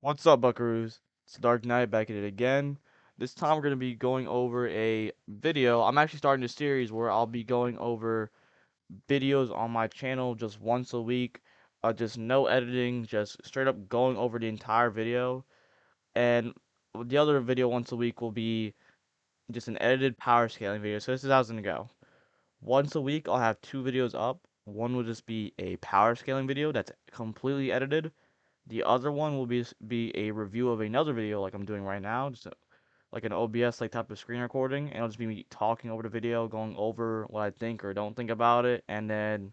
What's up, Buckaroos? It's Dark Knight back at it again. This time we're going to be going over a video. I'm actually starting a series where I'll be going over videos on my channel just once a week. Just no editing, just straight up going over the entire video. And the other video once a week will be just an edited power scaling video. So this is how it's going to go. Once a week, I'll have two videos up. One will just be a power scaling video that's completely edited. The other one will be a review of another video like I'm doing right now, just like an OBS like type of screen recording, and it'll just be me talking over the video, going over what I think or don't think about it, and then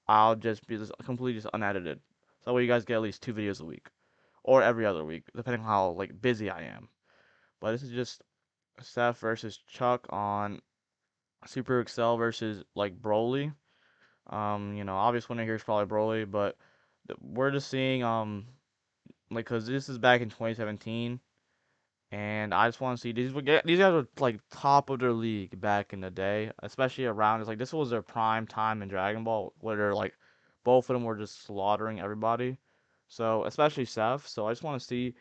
I'll just be completely just unedited. So that way you guys get at least two videos a week, or every other week, depending on how like busy I am. But this is just Seth versus Chuck on Super Excel versus like Broly. Obvious winner here is probably Broly, but we're just seeing like, cause this is back in 2017, and I just want to see these guys were like top of their league back in the day, especially around. It's like this was their prime time in Dragon Ball, where they're like both of them were just slaughtering everybody. So especially Seth. So I just want to see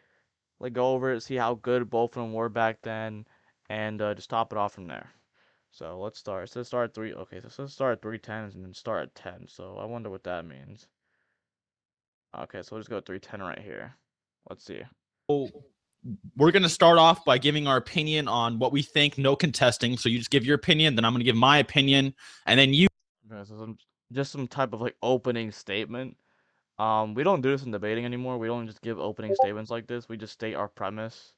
like go over it, see how good both of them were back then, and just top it off from there. So let's start. It says start at three. Okay, so let's start at 310 and then start at 10. So I wonder what that means. Okay, so we'll just go 310 right here. Let's see. So we're going to start off by giving our opinion on what we think, no contesting. So you just give your opinion, then I'm going to give my opinion, and then you. Okay, so just some type of like opening statement. We don't do this in debating anymore. We don't just give opening statements like this. We just state our premise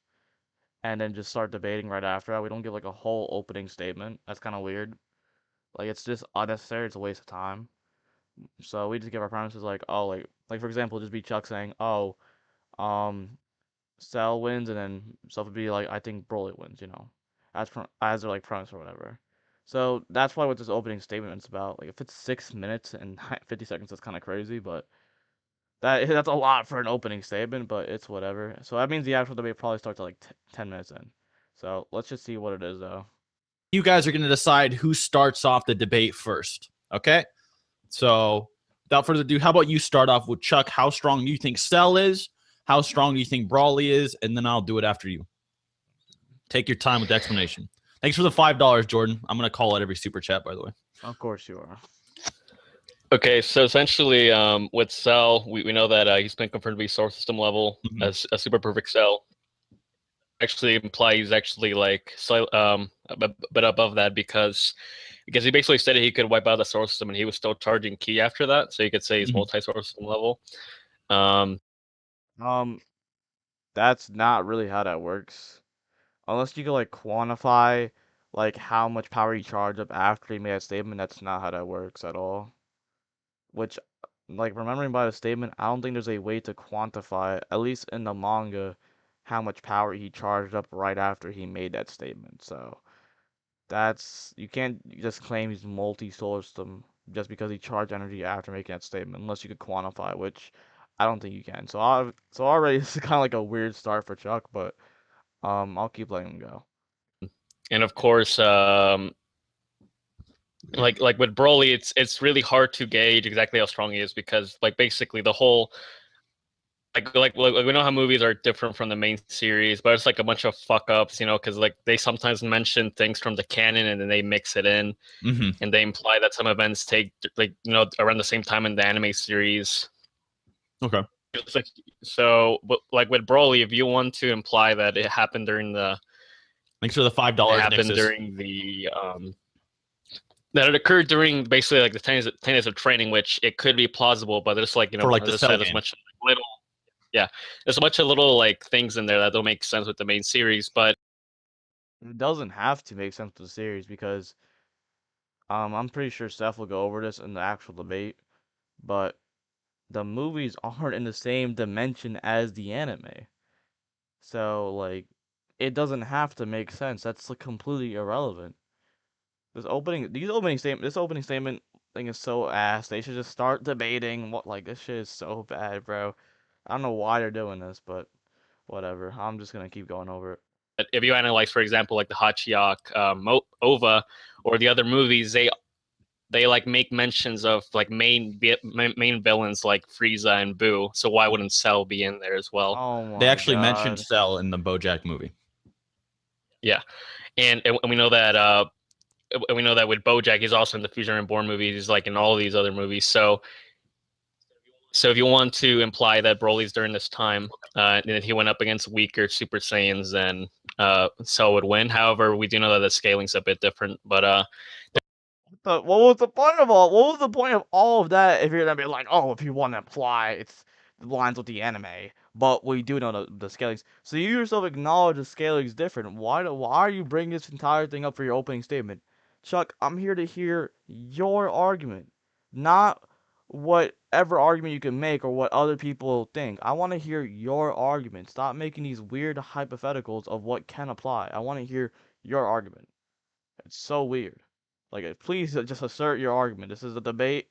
and then just start debating right after that. We don't give like a whole opening statement. That's kind of weird. Like it's just unnecessary. It's a waste of time. So we just give our premises like, oh, like for example, just be Chuck saying, oh, um, Cell wins, and then Self would be like, I think Broly wins, as their like premise or whatever. So that's why what this opening statement is about. Like if it's 6 minutes and 50 seconds, that's kind of crazy, but that's a lot for an opening statement. But it's whatever. So that means the actual debate probably starts at like 10 minutes in. So let's just see what it is though. You guys are going to decide who starts off the debate first. Okay. So without further ado, how about you start off with Chuck? How strong do you think Cell is? How strong do you think Brawly is? And then I'll do it after you. Take your time with the explanation. Thanks for the $5, Jordan. I'm going to call it every super chat, by the way. Of course you are. Okay, so essentially, with Cell, we know that he's been confirmed to be solar system level as a super perfect Cell. Actually, implies he's actually like a bit above that because he basically said he could wipe out the solar system and he was still charging ki after that, so you could say he's multi-solar system level. That's not really how that works. Unless you can like quantify like how much power you charge up after you made a statement, that's not how that works at all. Which, like remembering by the statement, I don't think there's a way to quantify it, at least in the manga, how much power he charged up right after he made that statement. So you can't just claim he's multi-solar system just because he charged energy after making that statement, unless you could quantify, which I don't think you can. So already this is kind of like a weird start for Chuck, but I'll keep letting him go. And of course, like with Broly, it's really hard to gauge exactly how strong he is because like basically the whole like we know how movies are different from the main series, but it's like a bunch of fuck ups, because like they sometimes mention things from the canon and then they mix it in, and they imply that some events take like around the same time in the anime series. Okay. So, but like with Broly, if you want to imply that it happened during the thanks for the $5. It happened during the that it occurred during basically like the 10 days of training, which it could be plausible, but there's like for like the cell there's much little, there's a bunch of little like things in there that don't make sense with the main series, but it doesn't have to make sense to the series because I'm pretty sure Steph will go over this in the actual debate, but the movies aren't in the same dimension as the anime. So like it doesn't have to make sense. That's like completely irrelevant. This opening statement thing is so ass. They should just start debating this shit is so bad, bro. I don't know why they're doing this, but whatever. I'm just gonna keep going over it. if you analyze, for example, like the Hachiyak, Ova, or the other movies, they like make mentions of like main villains like Frieza and Boo. So why wouldn't Cell be in there as well? Oh They my actually mentioned god. Cell in the BoJack movie. Yeah, and we know that we know that with BoJack, he's also in the Future Reborn movies. He's like in all these other movies. So if you want to imply that Broly's during this time, and that he went up against weaker Super Saiyans, then Cell would win. However, we do know that the scaling's a bit different. But What was the point of all? What was the point of all of that? If you're gonna be like, oh, if you want to imply it's the lines with the anime, but we do know the scalings. So you yourself acknowledge the scaling's different. Why are you bringing this entire thing up for your opening statement, Chuck? I'm here to hear your argument, not whatever argument you can make or what other people think. I want to hear your argument. Stop making these weird hypotheticals of what can apply. I want to hear your argument. It's so weird. Like, please just assert your argument. This is a debate.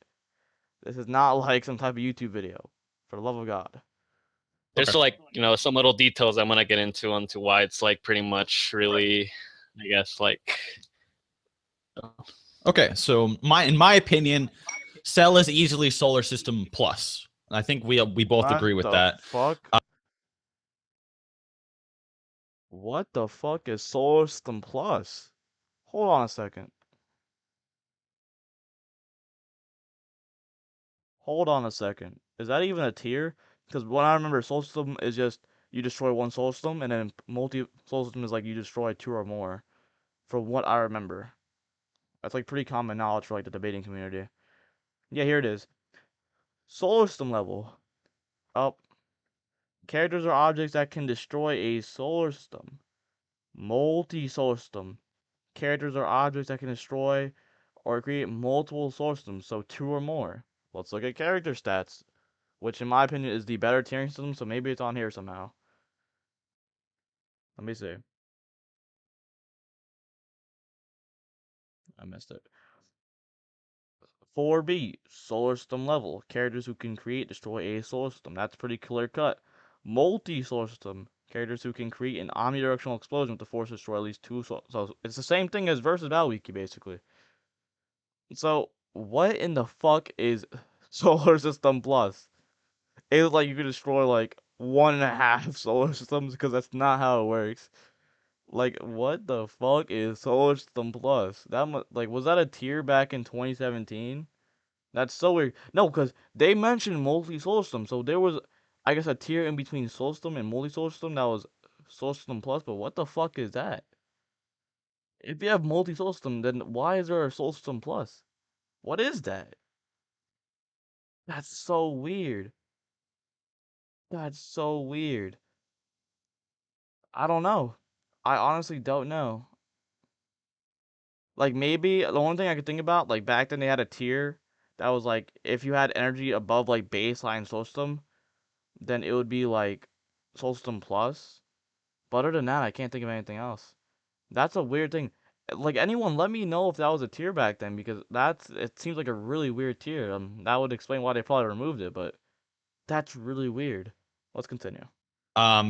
This is not like some type of YouTube video. For the love of God. there's Okay. like some little details I'm gonna get into onto why it's like pretty much really, I guess like. Okay, so in my opinion, Cell is easily Solar System Plus. I think we both What agree with the that. fuck? What the fuck is Solar System Plus? Hold on a second. Hold on a second. Is that even a tier? Because what I remember, Solar System is just you destroy one Solar System, and then multi Solar System is like you destroy two or more. From what I remember. That's like pretty common knowledge for like the debating community. Yeah, here it is. Solar System level. Up. Characters or objects that can destroy a solar system. Multi-solar system. Characters or objects that can destroy or create multiple solar systems, so two or more. Let's look at character stats, which in my opinion is the better tiering system, so maybe it's on here somehow. Let me see. I missed it. 4B, solar system level. Characters who can create, destroy a solar system. That's pretty clear cut. Multi-solar system. Characters who can create an omnidirectional explosion with the force to destroy at least two solar. So it's the same thing as versus Battle Wiki, basically. So what in the fuck is Solar System Plus? It was like you could destroy like 1.5 solar systems because that's not how it works. Like what the fuck is Solar System Plus? Like was that a tier back in 2017? That's so weird. No, because they mentioned multi-solar system, so there was, I guess, a tier in between solar system and multi-solar system that was solar system plus. But what the fuck is that? If you have multi-solar system, then why is there a solar system plus? What is that? That's so weird. That's so weird. I don't know. I honestly don't know. Like maybe the only thing I could think about, like back then they had a tier that was like if you had energy above like baseline solar system, then it would be like solar system plus. But other than that, I can't think of anything else. That's a weird thing. Like anyone, let me know if that was a tier back then because it seems like a really weird tier. That would explain why they probably removed it, but that's really weird. Let's continue.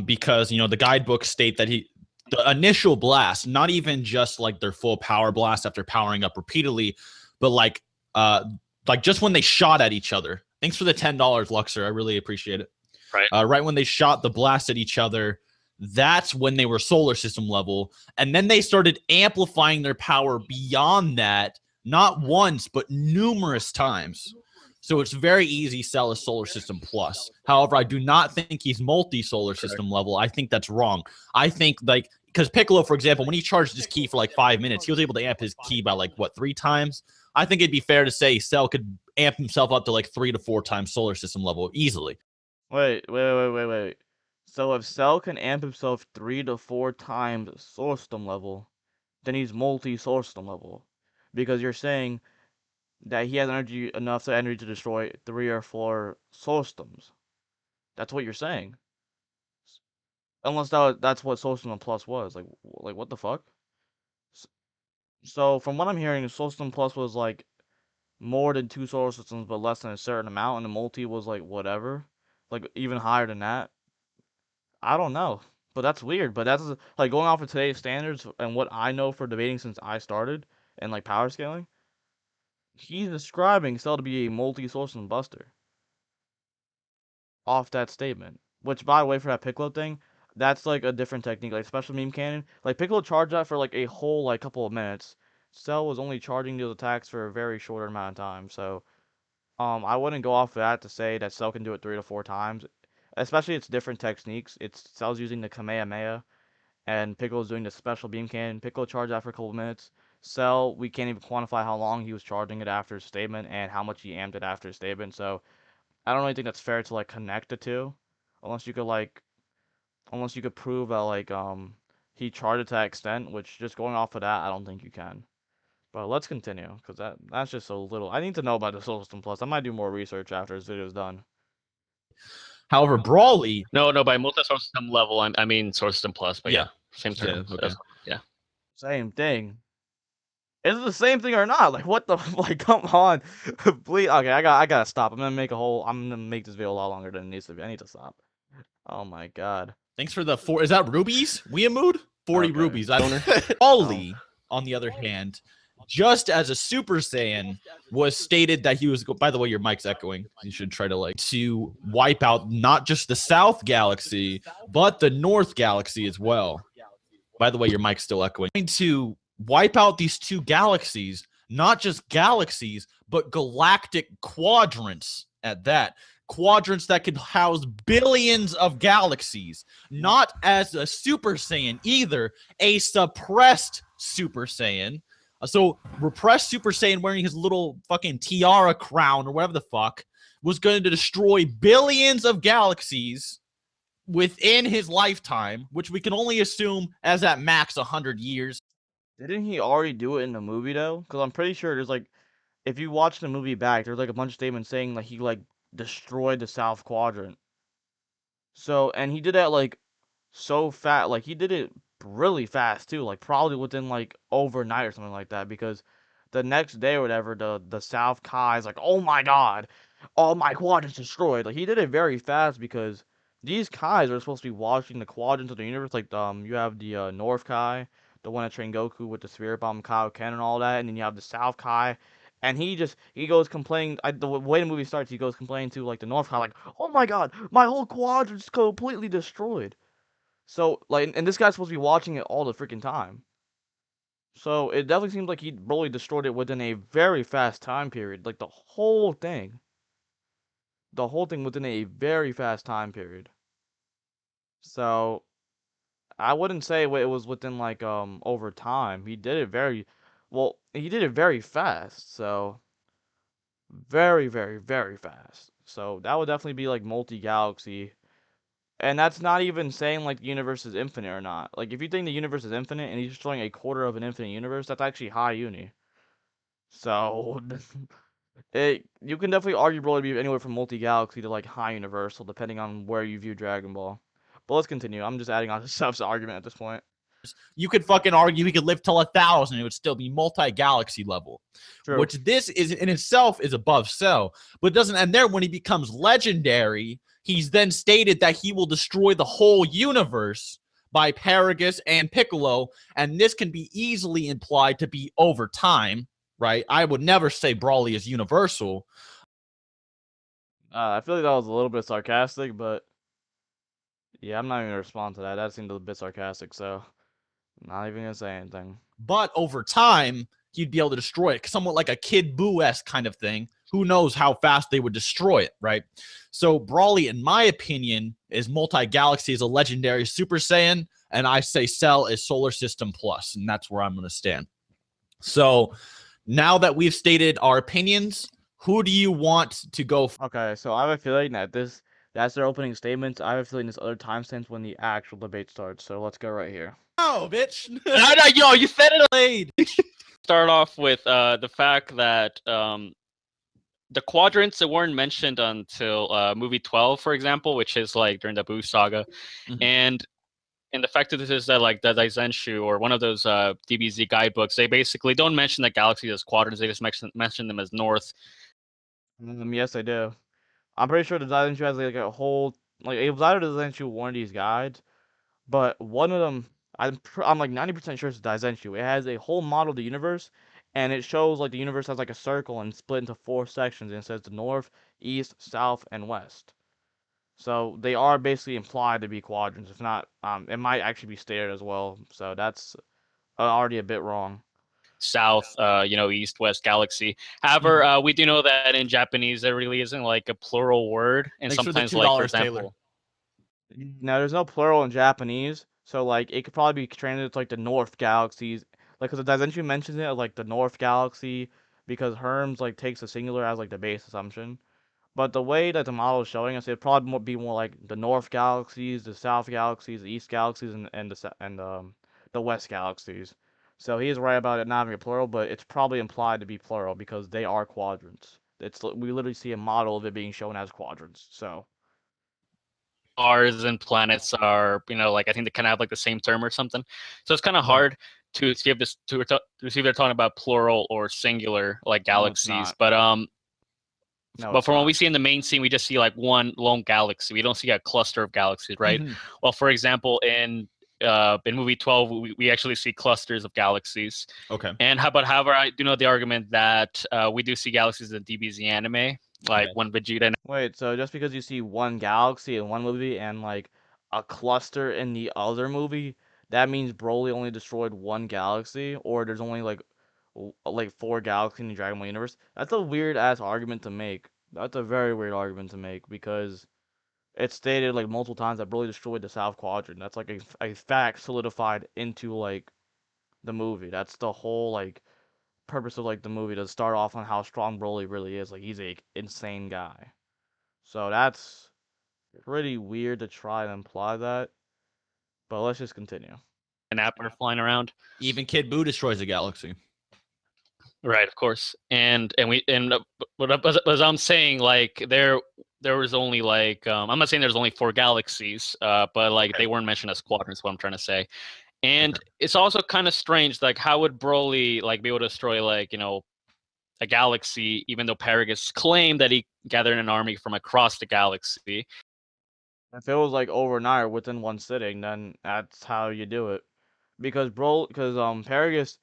Because the guidebooks state that the initial blast, not even just like their full power blast after powering up repeatedly, but like just when they shot at each other. Thanks for the $10, Luxor. I really appreciate it. Right. Right when they shot the blast at each other, that's when they were solar system level, and then they started amplifying their power beyond that, not once but numerous times. So it's very easy to sell a solar system plus. However, I do not think he's multi-solar system level. I think that's wrong. I think like because Piccolo, for example, when he charged his ki for like 5 minutes, he was able to amp his ki by like what 3 times. I think it'd be fair to say Cell could amp himself up to like 3 to 4 times solar system level easily. Wait. So if Cell can amp himself 3 to 4 times solar system level, then he's multi-solar system level. Because you're saying that he has enough energy to destroy 3 or 4 solar systems. That's what you're saying. Unless that's what solar system plus was. Like what the fuck? So from what I'm hearing, solar system plus was like more than 2 solar systems but less than a certain amount, and the multi was like whatever. Like even higher than that. I don't know. But that's weird. But that's like going off of today's standards and what I know for debating since I started and like power scaling. he's describing Cell to be a multi-source and buster off that statement. Which, by the way, for that Piccolo thing, that's like a different technique, like special meme cannon. Like Piccolo charged that for like a whole like couple of minutes. Cell was only charging those attacks for a very short amount of time. So, I wouldn't go off of that to say that Cell can do it 3 to 4 times. Especially it's different techniques. It's Cell's using the Kamehameha, and Piccolo's doing the special beam cannon. Piccolo charged that for a couple of minutes. Cell, we can't even quantify how long he was charging it after his statement and how much he amped it after his statement. So I don't really think that's fair to like connect the two, unless you could like, unless you could prove that like he charged it to that extent. Which just going off of that, I don't think you can. But let's continue, because that's just so little. I need to know about the Solar System Plus. I might do more research after this video is done. However, Brawly. No, by multi-source system level, I mean source system plus, but yeah, same term. Yeah, okay. Yeah. Same thing. Is it the same thing or not? Like what the like? Come on, please. Okay, I gotta stop. I'm gonna make this video a lot longer than it needs to be. I need to stop. Oh my god. Thanks for the 4. Is that rubies? Weeamood? 40 Okay. rubies. Brawly, on the other hand, just as a Super Saiyan, was stated that he was. By the way, your mic's echoing. You should try to wipe out not just the South Galaxy, but the North Galaxy as well. By the way, your mic's still echoing. To wipe out these 2 galaxies, not just galaxies, but galactic quadrants at that. Quadrants that could house billions of galaxies. Not as a Super Saiyan either, a suppressed Super Saiyan. So repressed Super Saiyan wearing his little fucking tiara crown or whatever the fuck was going to destroy billions of galaxies within his lifetime, which we can only assume as at max 100 years. Didn't he already do it in the movie though? Because I'm pretty sure there's like, if you watch the movie back, there's like a bunch of statements saying like he like destroyed the South Quadrant. So, and he did that like so fast, like he did it really fast too, like probably within like overnight or something like that. Because the next day or whatever, the South Kai is like, oh my god, all my quadrants destroyed. Like he did it very fast because these Kais are supposed to be watching the quadrants of the universe. Like you have the North Kai, the one that trained Goku with the Spirit Bomb, Kaioken, and all that, and then you have the South Kai. And he goes complaining. The way the movie starts, he goes complaining to like the North Kai, like, "Oh my God, my whole quadrant's completely destroyed." So like, and this guy's supposed to be watching it all the freaking time. So it definitely seems like he really destroyed it within a very fast time period. Like the whole thing within a very fast time period. So I wouldn't say it was within like over time. He did it very well. He did it very fast. So very, very, very fast. So that would definitely be like multi-galaxy. And that's not even saying like the universe is infinite or not. Like if you think the universe is infinite and he's destroying a quarter of an infinite universe, that's actually high uni. So you can definitely argue Broly be anywhere from multi-galaxy to like high universal, depending on where you view Dragon Ball. But let's continue. I'm just adding on to Seth's argument at this point. You could fucking argue he could live till 1,000. It would still be multi-galaxy level. True. Which this is in itself is above Cell, but it doesn't end there. When he becomes legendary, he's then stated that he will destroy the whole universe by Paragus and Piccolo, and this can be easily implied to be over time, right? I would never say Brawly is universal. I feel like that was a little bit sarcastic, but yeah, I'm not even gonna respond to that. That seemed a bit sarcastic, so not even gonna say anything. But over time, he'd be able to destroy it, somewhat like a Kid Buu-esque kind of thing. Who knows how fast they would destroy it, right? So Brawly, in my opinion, is multi-galaxy, is a legendary Super Saiyan, and I say Cell is Solar System Plus, and that's where I'm going to stand. So now that we've stated our opinions, who do you want to go for? Okay, so I have a feeling that that's their opening statements. I have a feeling there's other timestamps when the actual debate starts. So let's go right here. Oh, bitch. No, yo, you said it. Played. Start off with the fact that the quadrants that weren't mentioned until movie 12, for example, which is like during the Buu saga, and the fact that this is like the Daizenshu or one of those DBZ guidebooks, they basically don't mention the galaxies as quadrants; they just mention them as north. Yes, I do. I'm pretty sure the Daizenshu has like a whole like it was either the Daizenshu one of these guides, but one of them I'm like 90% sure it's the Daizenshu. It has a whole model of the universe, and it shows like the universe has like a circle and split into 4 sections, and it says the north, east, south, and west. So they are basically implied to be quadrants. If not, it might actually be stated as well. So that's already a bit wrong. South, east, west, galaxy. However, we do know that in Japanese there really isn't like a plural word, and Thanks for the sometimes, like, for $2, Taylor. example, Now there's no plural in Japanese, so like it could probably be translated to like the North galaxies, like because Daizenshuu mentions it as like the North galaxy because Herms like takes the singular as like the base assumption. But the way that the model is showing us, it'd probably be more like the North galaxies, the South galaxies, the East galaxies, and the West galaxies. So he's right about it not having a plural, but it's probably implied to be plural because they are quadrants. We literally see a model of it being shown as quadrants. So stars and planets are, like, I think they kind of have like the same term or something. So it's kind of Right. hard to see if they're talking about plural or singular, like, No, it's galaxies. not. But No, but it's from what not. we see in the main scene, we just see like one lone galaxy. We don't see a cluster of galaxies, right? Well, for example, in movie 12, we actually see clusters of galaxies. Okay. And however, I do know the argument that we do see galaxies in DBZ anime, like Yes. when Vegeta. Wait, so just because you see one galaxy in one movie and like a cluster in the other movie, that means Broly only destroyed one galaxy, or there's only like 4 galaxies in the Dragon Ball universe? That's a weird ass argument to make. That's a very weird argument to make because it's stated like multiple times that Broly destroyed the South Quadrant. That's like a fact solidified into like the movie. That's the whole like purpose of like the movie, to start off on how strong Broly really is. Like he's a insane guy. So that's pretty weird to try and imply that. But let's just continue. An Napper flying around. Even Kid Buu destroys a galaxy. Right, of course. And as I'm saying, like, there was only like I'm not saying there's only 4 galaxies, but like they weren't mentioned as quadrants, what I'm trying to say. And it's also kind of strange, like, how would Broly like be able to destroy, like, a galaxy, even though Paragus claimed that he gathered an army from across the galaxy? If it was like overnight or within one sitting, then that's how you do it. Because Paragus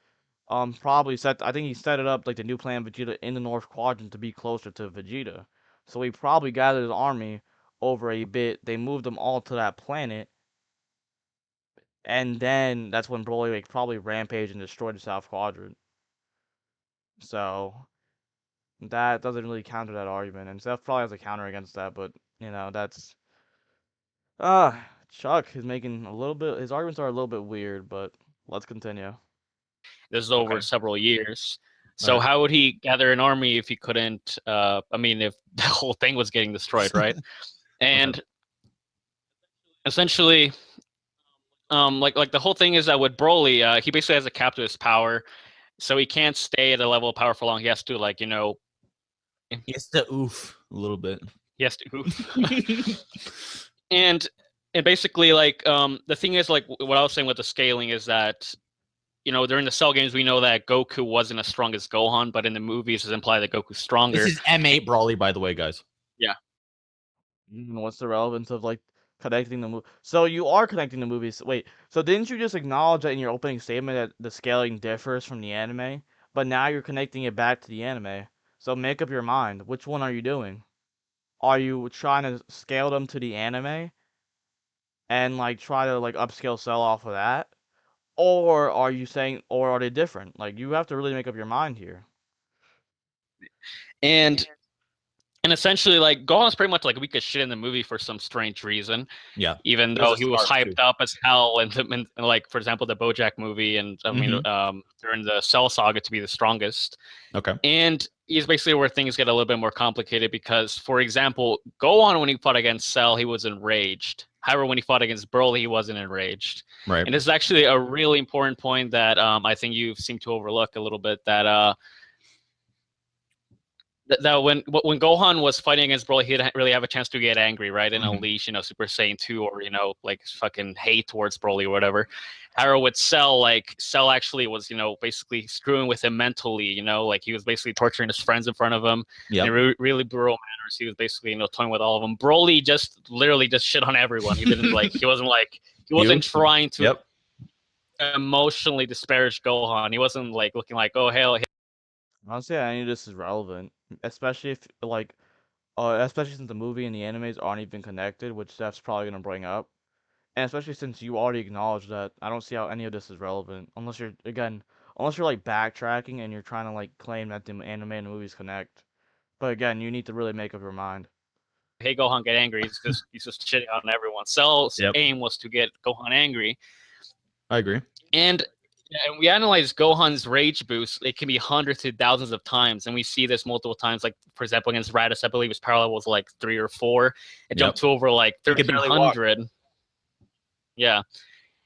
probably I think he set it up like the new plan Vegeta in the North Quadrant to be closer to Vegeta. So he probably gathered his army over a bit. They moved them all to that planet, and then that's when Broly like probably rampaged and destroyed the South Quadrant. So that doesn't really counter that argument, and Seth probably has a counter against that, but that's Chuck is making a little bit. His arguments are a little bit weird, but let's continue. This is over several years. So Right. how would he gather an army if he couldn't? I mean, if the whole thing was getting destroyed, right? And essentially, like the whole thing is that with Broly, he basically has a cap to his power, so he can't stay at a level of power for long. He has to, like, He has to oof a little bit. he has to. and basically, like, the thing is, like, what I was saying with the scaling is that, during the Cell games, we know that Goku wasn't as strong as Gohan, but in the movies, it's implied that Goku's stronger. This is M8 Broly, by the way, guys. Yeah. What's the relevance of like connecting the movie? So you are connecting the movies. Wait, so didn't you just acknowledge that in your opening statement that the scaling differs from the anime? But now you're connecting it back to the anime. So make up your mind. Which one are you doing? Are you trying to scale them to the anime and like try to like upscale Cell off of that? Or are you saying, or are they different? Like you have to really make up your mind here. And essentially, like, Gohan's pretty much like weak as shit in the movie for some strange reason. Yeah. Even There's though a he was spark, hyped too. up as hell, and like, for example, the BoJack movie, and I mean, during the Cell saga, to be the strongest. Okay. And he's basically where things get a little bit more complicated because, for example, Gohan, when he fought against Cell, he was enraged. However, when he fought against Broly, he wasn't enraged. Right. And this is actually a really important point that I think you seem to overlook a little bit. That when Gohan was fighting against Broly, he didn't really have a chance to get angry, right? And unleash, Super Saiyan 2 or, like fucking hate towards Broly or whatever. However, with Cell, like, Cell actually was, basically screwing with him mentally, like he was basically torturing his friends in front of him. Yeah. In really brutal manners. He was basically, toying with all of them. Broly literally just shit on everyone. He didn't he wasn't trying to emotionally disparage Gohan. He wasn't like looking like, oh, hell, Honestly, any of this is relevant, especially if like, especially since the movie and the animes aren't even connected, which Steph's probably gonna bring up, and especially since you already acknowledged that, I don't see how any of this is relevant unless you're unless you're like backtracking and you're trying to like claim that the anime and the movies connect. But again, you need to really make up your mind. Hey, Gohan, get angry. He's just shitting on everyone. Cell's Yep. aim was to get Gohan angry, I agree. and we analyze Gohan's rage boost. It can be hundreds to thousands of times, and we see this multiple times. Like for example, against Raditz, I believe his power level was like 3 or 4. It jumped to over like He could barely walk. 1,300. Yeah,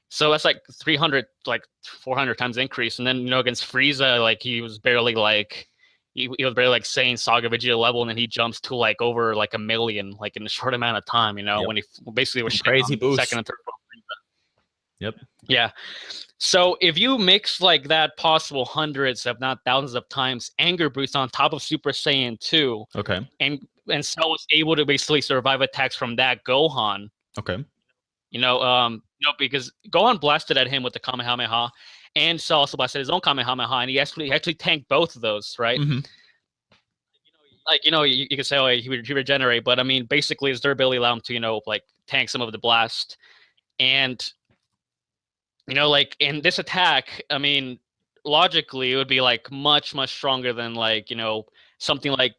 so that's like 300, like 400 times increase. And then against Frieza, like he was barely like he was barely like saying Saga Vegeta level, and then he jumps to like over like 1,000,000 like in a short amount of time. When he basically was Crazy boost. second and third form Frieza. Yep. Yeah. So if you mix like that possible hundreds, if not thousands of times, anger boost on top of Super Saiyan 2, Okay. and Cell was able to basically survive attacks from that Gohan. Okay. Because Gohan blasted at him with the Kamehameha, and Cell also blasted his own Kamehameha, and he actually tanked both of those, right? Mm-hmm. Like you could say, oh, he regenerate, but I mean, basically his durability allowed him to like tank some of the blast, and like in this attack, I mean, logically it would be like much stronger than like something like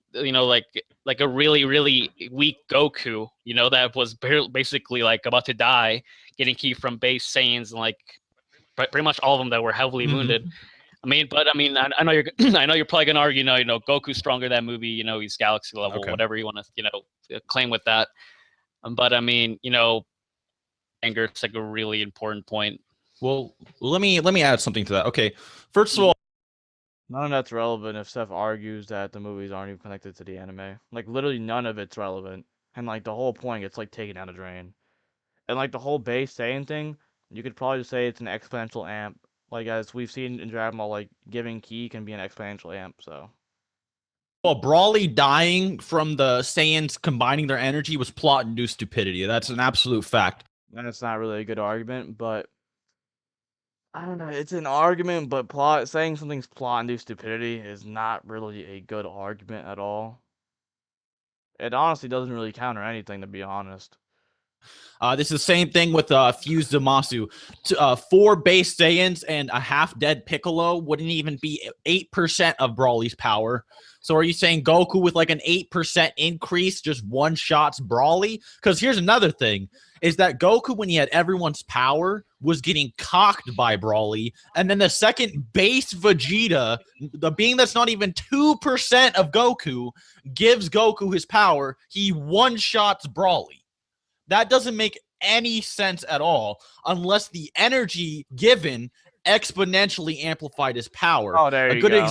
like a really really weak Goku, that was basically like about to die, getting ki from base Saiyans, and like pretty much all of them that were heavily wounded. I mean, I know you're I know you're probably gonna argue, Goku's stronger than movie, he's galaxy level, whatever you want to claim with that. But I mean, anger is like a really important point. Well, let me add something to that. Okay, first of all, none of that's relevant if Steph argues that the movies aren't even connected to the anime. Like literally none of it's relevant, and like the whole point, it's like taken down a drain. And like the whole base saying thing, you could probably just say it's an exponential amp. Like as we've seen in Dragon Ball, like giving ki can be an exponential amp. So. Well, Brawly dying from the Saiyans combining their energy was plot-induced stupidity. That's an absolute fact. And it's not really a good argument, but I don't know. It's an argument, but saying something's plot-induced stupidity is not really a good argument at all. It honestly doesn't really counter anything, to be honest. This is the same thing with Fused Zamasu. 4 base Saiyans and a half-dead Piccolo wouldn't even be 8% of Brawly's power. So are you saying Goku with like an 8% increase just one-shots Brawly? Because here's another thing, is that Goku, when he had everyone's power, was getting cocked by Brawly. And then the second base Vegeta, the being that's not even 2% of Goku, gives Goku his power. He one-shots Brawly. That doesn't make any sense at all unless the energy given exponentially amplified his power. Oh, there you go.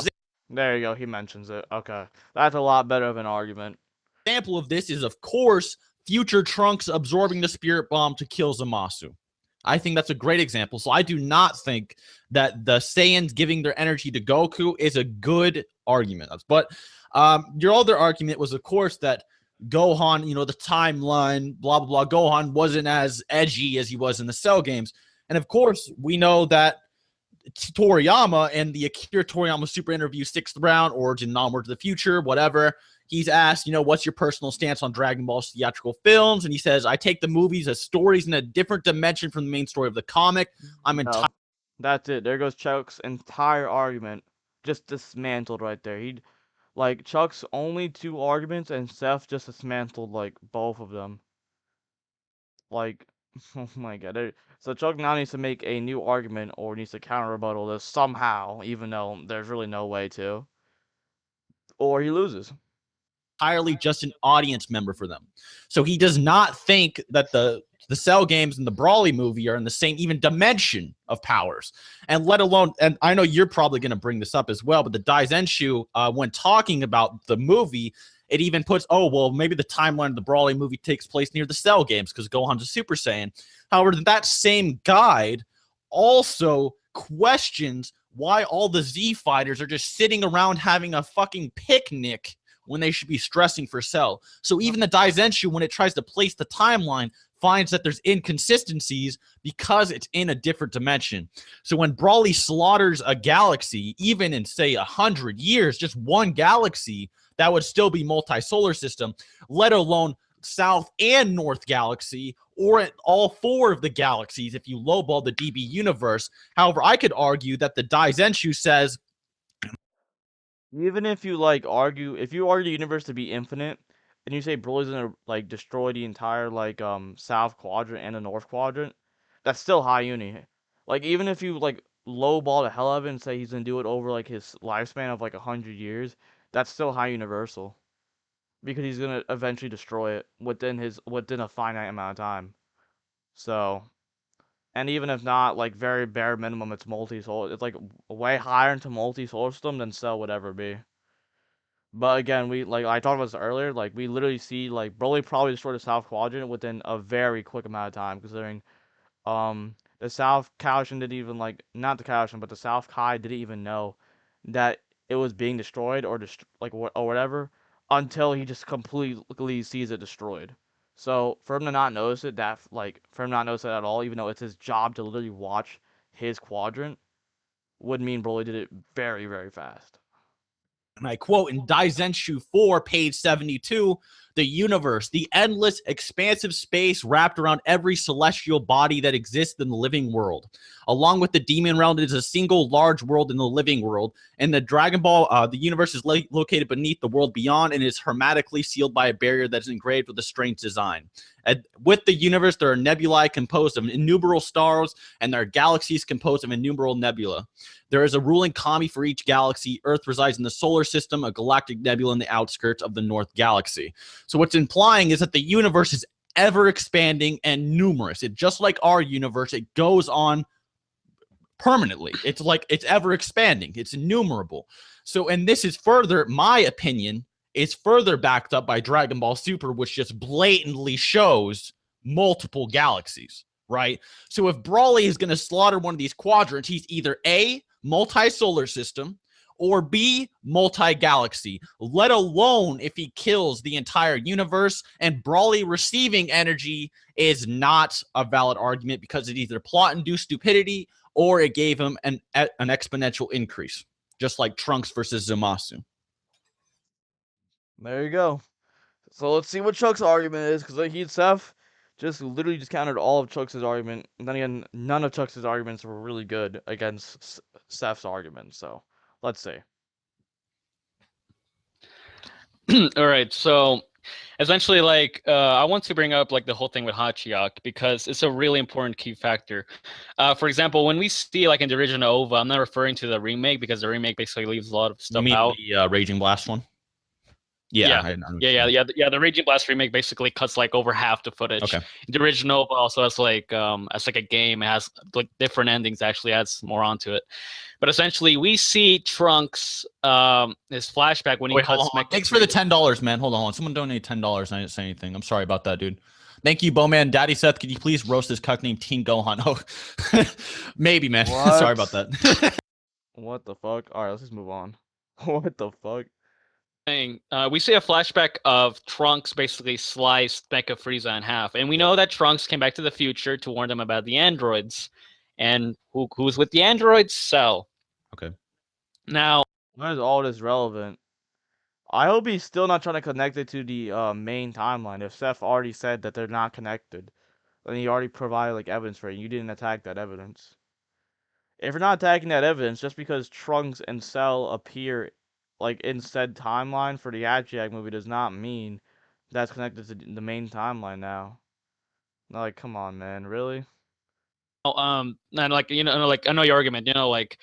There you go. He mentions it. Okay. That's a lot better of an argument. Example of this is, of course, future Trunks absorbing the Spirit Bomb to kill Zamasu. I think that's a great example. So I do not think that the Saiyans giving their energy to Goku is a good argument. But your other argument was, of course, that Gohan, the timeline, blah, blah, blah. Gohan wasn't as edgy as he was in the Cell games. And of course, we know that Toriyama and the Akira Toriyama Super Interview 6th round, Origin, Onward to the Future, whatever, he's asked, what's your personal stance on Dragon Ball's theatrical films? And he says, I take the movies as stories in a different dimension from the main story of the comic. That's it. There goes Chuck's entire argument. Just dismantled right there. Like, Chuck's only 2 arguments, and Seth just dismantled, like, both of them. Like, oh my god. So Chuck now needs to make a new argument, or needs to counter-rebuttal this somehow, even though there's really no way to. Or he loses. Entirely just an audience member for them. So he does not think that the Cell games and the Brawly movie are in the same even dimension of powers. And let alone, and I know you're probably going to bring this up as well, but the Daizenshu, when talking about the movie, it even puts, maybe the timeline of the Brawly movie takes place near the Cell games because Gohan's a Super Saiyan. However, that same guide also questions why all the Z fighters are just sitting around having a fucking picnic when they should be stressing for Cell. So even the Daizenshu, when it tries to place the timeline, finds that there's inconsistencies because it's in a different dimension. So when Brawly slaughters a galaxy, even in, say, 100 years, just one galaxy, that would still be multi-solar system, let alone South and North Galaxy, or all 4 of the galaxies if you lowball the DB universe. However, I could argue that the Daizenshu says, even if you like argue, if you argue the universe to be infinite, and you say Broly's gonna like destroy the entire like south quadrant and the north quadrant, that's still high uni. Like even if you like lowball the hell out of it and say he's gonna do it over like his lifespan of like 100 years, that's still high universal. Because he's gonna eventually destroy it within a finite amount of time. So, and even if not, like very bare minimum, it's multi-solar. It's like way higher into multi-solar system than Cell would ever be. But again, we like I talked about this earlier. Like we literally see like Broly probably destroyed the South Quadrant within a very quick amount of time, considering the South Kaioken didn't even like not the Kaioken, but the South Kai didn't even know that it was being destroyed or like or whatever until he just completely sees it destroyed. So for him to not notice it, that like for him not notice it at all, even though it's his job to literally watch his quadrant, would mean Broly did it very very fast. and I quote in Daizenshu 4, page 72, the universe, the endless, expansive space wrapped around every celestial body that exists in the living world. Along with the demon realm, it is a single large world in the living world. And the Dragon Ball, the universe is located beneath the world beyond and is hermetically sealed by a barrier that is engraved with a strange design. And with the universe, there are nebulae composed of innumerable stars, and there are galaxies composed of innumerable nebula. There is a ruling kami for each galaxy. Earth resides in the solar system, a galactic nebula in the outskirts of the North Galaxy. So what's implying is that the universe is ever expanding and numerous. It just like our universe, it goes on permanently. It's like it's ever expanding. It's innumerable. So, and this is further, my opinion, is further backed up by Dragon Ball Super, which just blatantly shows multiple galaxies, right? So if Brawly is going to slaughter one of these quadrants, he's either A, multi-solar system, or B, multi-galaxy, let alone if he kills the entire universe. And Brawly receiving energy is not a valid argument because it either plot-induced stupidity or it gave him an exponential increase, just like Trunks versus Zamasu. There you go. So let's see what Chuck's argument is, because he Seth just literally just countered all of Chuck's argument. And then again, none of Chuck's arguments were really good against Seth's argument. So let's see. All right, so essentially, like, I want to bring up like the whole thing with Hachiyak because it's a really important key factor. For example, when we see like in the original OVA, I'm not referring to the remake because the remake basically leaves a lot of stuff out. The Raging Blast one? Yeah. The Raging Blast remake basically cuts like over half the footage. Okay. The original also has like a game. It has like different endings. Actually, adds more onto it. But essentially, we see Trunks his flashback when he cuts. Thanks for the $10, man. Hold on. Someone donated $10. I didn't say anything. I'm sorry about that, dude. Thank you, Bowman. Daddy Seth, could you please roast this cuck named Teen Gohan? Oh, maybe, man. Sorry about that. What the fuck? All right, let's just move on. What the fuck? We see a flashback of Trunks basically sliced Mecha Frieza in half, and we know that Trunks came back to the future to warn them about the androids, and who's with the androids? Cell. Okay. Now, why is all this relevant? I hope he's still not trying to connect it to the main timeline. If Seth already said that they're not connected, then he already provided like evidence for it. And you didn't attack that evidence. If you're not attacking that evidence, just because Trunks and Cell appear like in said timeline for the Hachiyak movie does not mean that's connected to the main timeline now. Like, come on, man, really? and like like I know your argument. Like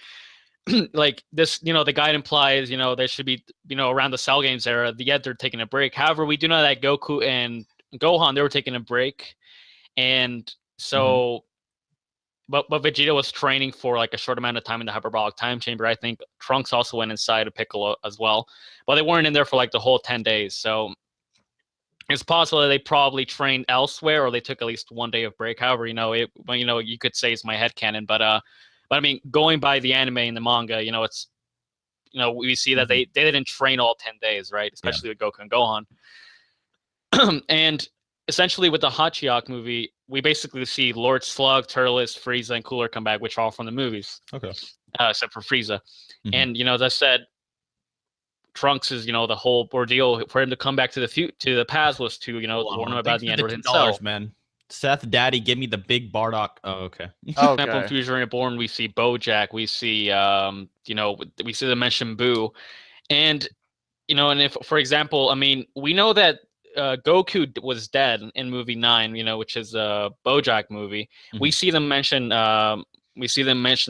like this, the guide implies, they should be, around the Cell Games era. Yet they're taking a break. However, we do know that Goku and Gohan, they were taking a break, and so. But Vegeta was training for like a short amount of time in the hyperbolic time chamber. I think Trunks also went inside of Piccolo as well, but they weren't in there for like the whole 10 days. So it's possible that they probably trained elsewhere, or they took at least 1 day of break. However, you could say it's my headcanon, but I mean, going by the anime and the manga, it's we see that they didn't train all 10 days, right? Especially with Goku and Gohan. And essentially with the Hachiyak movie, we basically see Lord Slug, Turles, Frieza, and Cooler come back, which are all from the movies. Okay. Except for Frieza. And, as I said, Trunks is, the whole ordeal for him to come back to the past was to, warn him about the Android himself. Man. Seth, Daddy, give me the big Bardock. Oh, okay. Okay. In Fusion Reborn, we see Bojack, we see, we see the mentioned Boo, and and if, for example, I mean, we know that Goku was dead in movie 9, which is a Bojack movie. We see them mention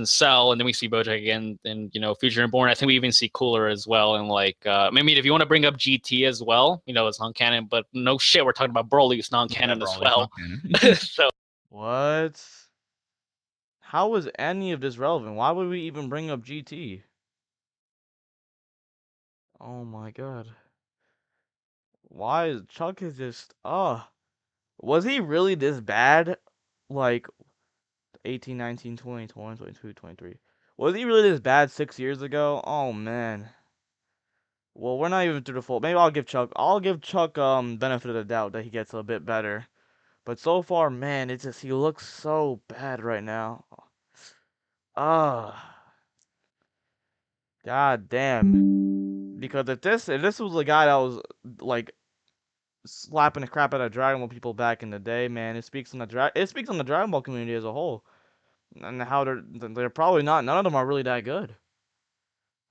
Cell, and then we see Bojack again in Future Reborn. I think we even see Cooler as well, and maybe if you want to bring up GT as well, it's non-canon, but no shit, we're talking about Broly, it's non-canon as well. So what? How is any of this relevant? Why would we even bring up GT? Oh my god. Why is Chuck is just was he really this bad? Like 18, 19, 20, 21, 22, 23. Was he really this bad 6 years ago? Oh man. Well, we're not even through the full. Maybe I'll give Chuck benefit of the doubt that he gets a bit better. But so far, man, it's just he looks so bad right now. God damn. Because if this was the guy that was like slapping the crap out of Dragon Ball people back in the day, man, it speaks on the Dragon Ball community as a whole. And how they're probably not, none of them are really that good.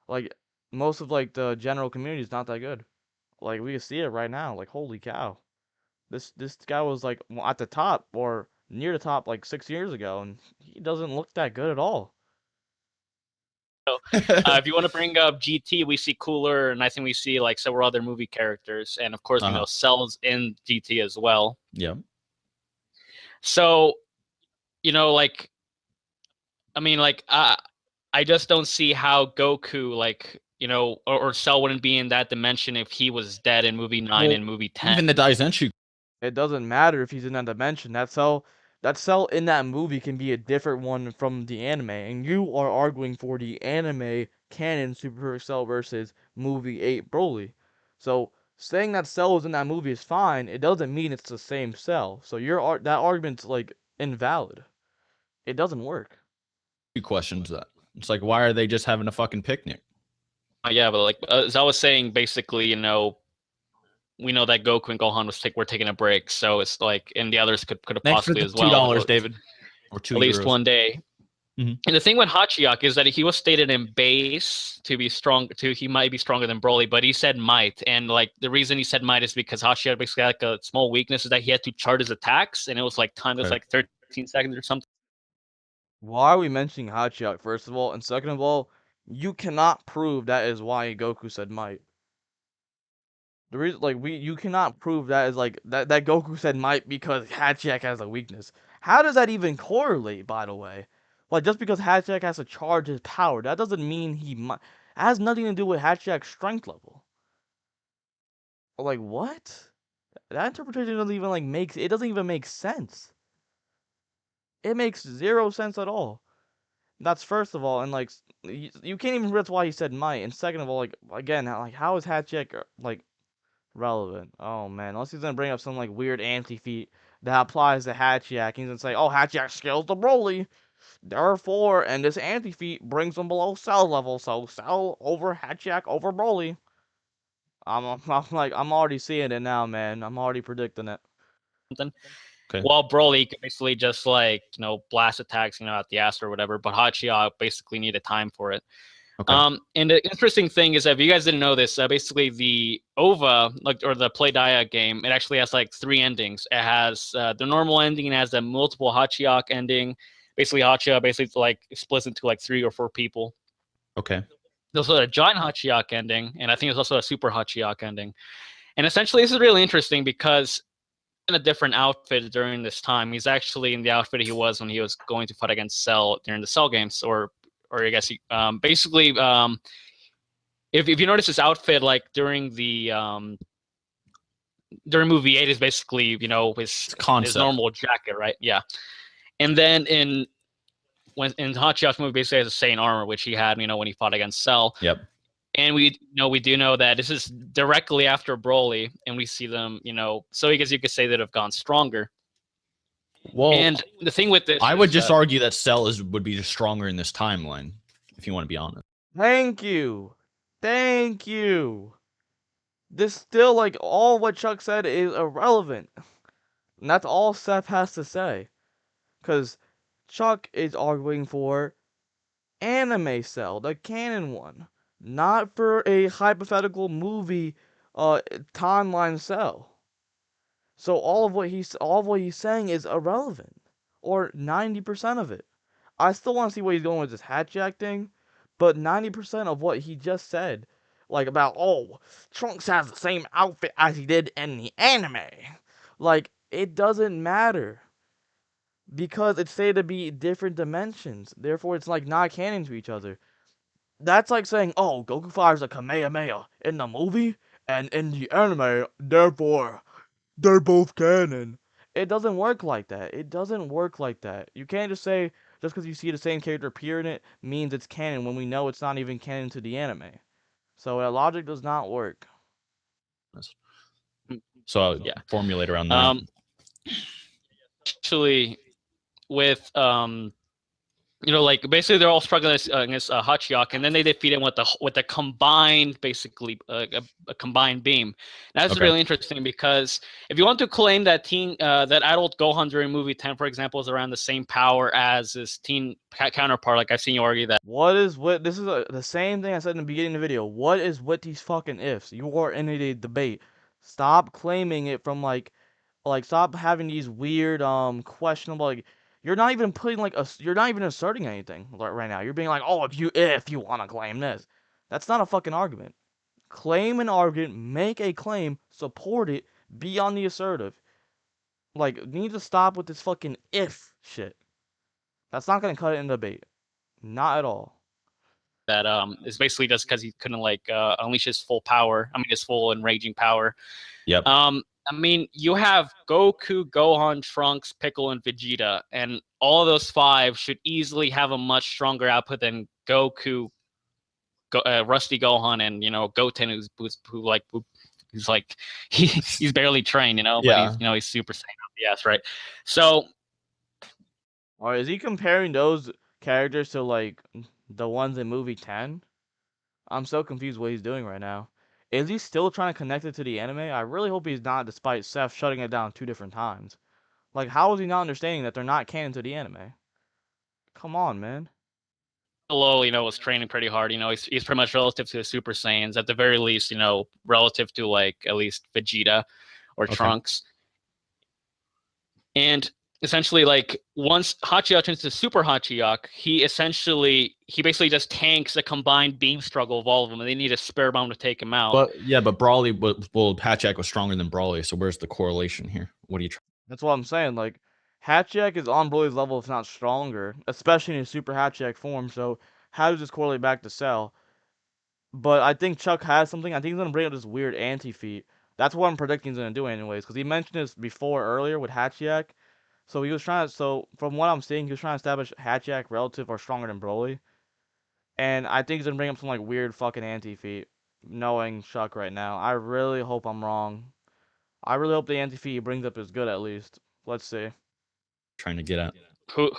Like most of the general community is not that good. Like we can see it right now. Like holy cow. This guy was like at the top or near the top like 6 years ago, and he doesn't look that good at all. if you want to bring up GT, we see Cooler, and I think we see several other movie characters, and of course Cell's in GT as well. Yeah. So, I just don't see how Goku or Cell wouldn't be in that dimension if he was dead in movie 9 and movie 10. Even the Daizenshu. It doesn't matter if he's in that dimension. That cell in that movie can be a different one from the anime, and you are arguing for the anime canon Super Cell versus movie 8 Broly. So saying that Cell is in that movie is fine. It doesn't mean it's the same Cell. So that argument's invalid. It doesn't work. He questions that. It's like, why are they just having a fucking picnic? Yeah, but as I was saying, basically, we know that Goku and Gohan were taking a break, so it's and the others could have possibly as well. $2, David, or €2 at least one day. And the thing with Hachiyak is that he was stated in base to be strong. He might be stronger than Broly, but he said might, and the reason he said might is because Hachiyak basically had a small weakness is that he had to chart his attacks, and it was time. It was 13 seconds or something. Why are we mentioning Hachiyak, first of all? And second of all, you cannot prove that is why Goku said might. The reason, you cannot prove that is that Goku said might because Hachiyak has a weakness. How does that even correlate, by the way? Just because Hachiyak has to charge his power, that doesn't mean he might. It has nothing to do with Hachiak's strength level. What? That interpretation doesn't even it doesn't even make sense. It makes zero sense at all. That's first of all, and you can't even. That's why he said might. And second of all, again, how is Hachiyak relevant? Oh man, unless he's gonna bring up some weird anti-feat that applies to Hachiyak, he's gonna say, "Oh, Hachiyak scales to Broly, therefore, and this anti-feat brings him below Cell level, so Cell over Hachiyak over Broly." I'm already seeing it now, man. I'm already predicting it. Okay. While Broly could basically just blast attacks at the ass or whatever, but Hachiyak basically needed time for it. Okay. And the interesting thing is that if you guys didn't know this, basically the OVA or the Play Dia game, it actually has 3 endings. It has the normal ending, and it has a multiple Hachiyak ending. Basically, Hachiyak splits into 3 or 4 people. Okay. There's also a giant Hachiyak ending, and I think there's also a super Hachiyak ending. And essentially, this is really interesting because in a different outfit during this time. He's actually in the outfit he was when he was going to fight against Cell during the Cell games, or I guess basically if you notice his outfit during the during movie 8 is basically his normal jacket, right? Yeah, and then in Hachiya's movie basically has the same armor which he had when he fought against Cell. Yep. And we do know that this is directly after Broly, and we see them, so I guess you could say that have gone stronger. Well, and the thing with this, I would just argue that Cell would be stronger in this timeline, if you want to be honest. Thank you. Thank you. This still, like, all what Chuck said is irrelevant. And that's all Seth has to say. Because Chuck is arguing for anime Cell, the canon one. Not for a hypothetical movie timeline Cell. So all of what he's saying is irrelevant. Or 90% of it. I still want to see where he's going with this Hatchjack thing, but 90% of what he just said, like about, oh, Trunks has the same outfit as he did in the anime. Like, it doesn't matter. Because it's said to be different dimensions. Therefore, it's like not canon to each other. That's like saying, oh, Goku fires a Kamehameha in the movie, and in the anime, therefore, they're both canon. It doesn't work like that. It doesn't work like that. You can't just say, just because you see the same character appear in it, means it's canon when we know it's not even canon to the anime. So that logic does not work. So I'll formulate around that. Actually, with like basically they're all struggling against Hachiyak, and then they defeat him with a combined, basically a combined beam. And that's really interesting, because if you want to claim that that adult Gohan during movie 10, for example, is around the same power as his teen counterpart, like I've seen you argue that. This is the same thing I said in the beginning of the video. What is with these fucking ifs? You are in a debate. Stop claiming it from like stop having these weird questionable, like, you're not even putting you're not even asserting anything right now. You're being like, oh, if you want to claim this. That's not a fucking argument. Claim an argument, make a claim, support it, be on the assertive. Like, you need to stop with this fucking if shit. That's not gonna cut it in the debate. Not at all. That is basically just because he couldn't unleash his full power. I mean, his full enraging power. Yep. I mean, you have Goku, Gohan, Trunks, Piccolo, and Vegeta, and all of those 5 should easily have a much stronger output than Goku, Rusty Gohan, and Goten, he's barely trained, but he's Super Saiyan. Yes, right. So, or is he comparing those characters to like the ones in movie 10? I'm so confused what he's doing right now. Is he still trying to connect it to the anime? I really hope he's not, despite Seth shutting it down 2 different times. Like, how is he not understanding that they're not canon to the anime? Come on, man. Piccolo, was training pretty hard. He's pretty much relative to the Super Saiyans, at the very least, relative to at least Vegeta or Trunks. And essentially, once Hachiyak turns to Super Hachiyak, he basically just tanks a combined beam struggle of all of them, and they need a spare bomb to take him out. But Broly, Hachiyak was stronger than Broly, so where's the correlation here? What are you trying? That's what I'm saying. Like, Hachiyak is on Broly's level, if not stronger, especially in his Super Hachiyak form. So how does this correlate back to Cell? But I think Chuck has something. I think he's gonna bring up this weird anti-feat. That's what I'm predicting he's gonna do, anyways, because he mentioned this before earlier with Hachiyak. So he was trying to. So from what I'm seeing, he was trying to establish Hachiyak relative or stronger than Broly. And I think he's gonna bring up some like weird fucking anti-feat. Knowing Chuck right now, I really hope I'm wrong. I really hope the anti-feat he brings up is good at least. Let's see. Trying to get at. Who?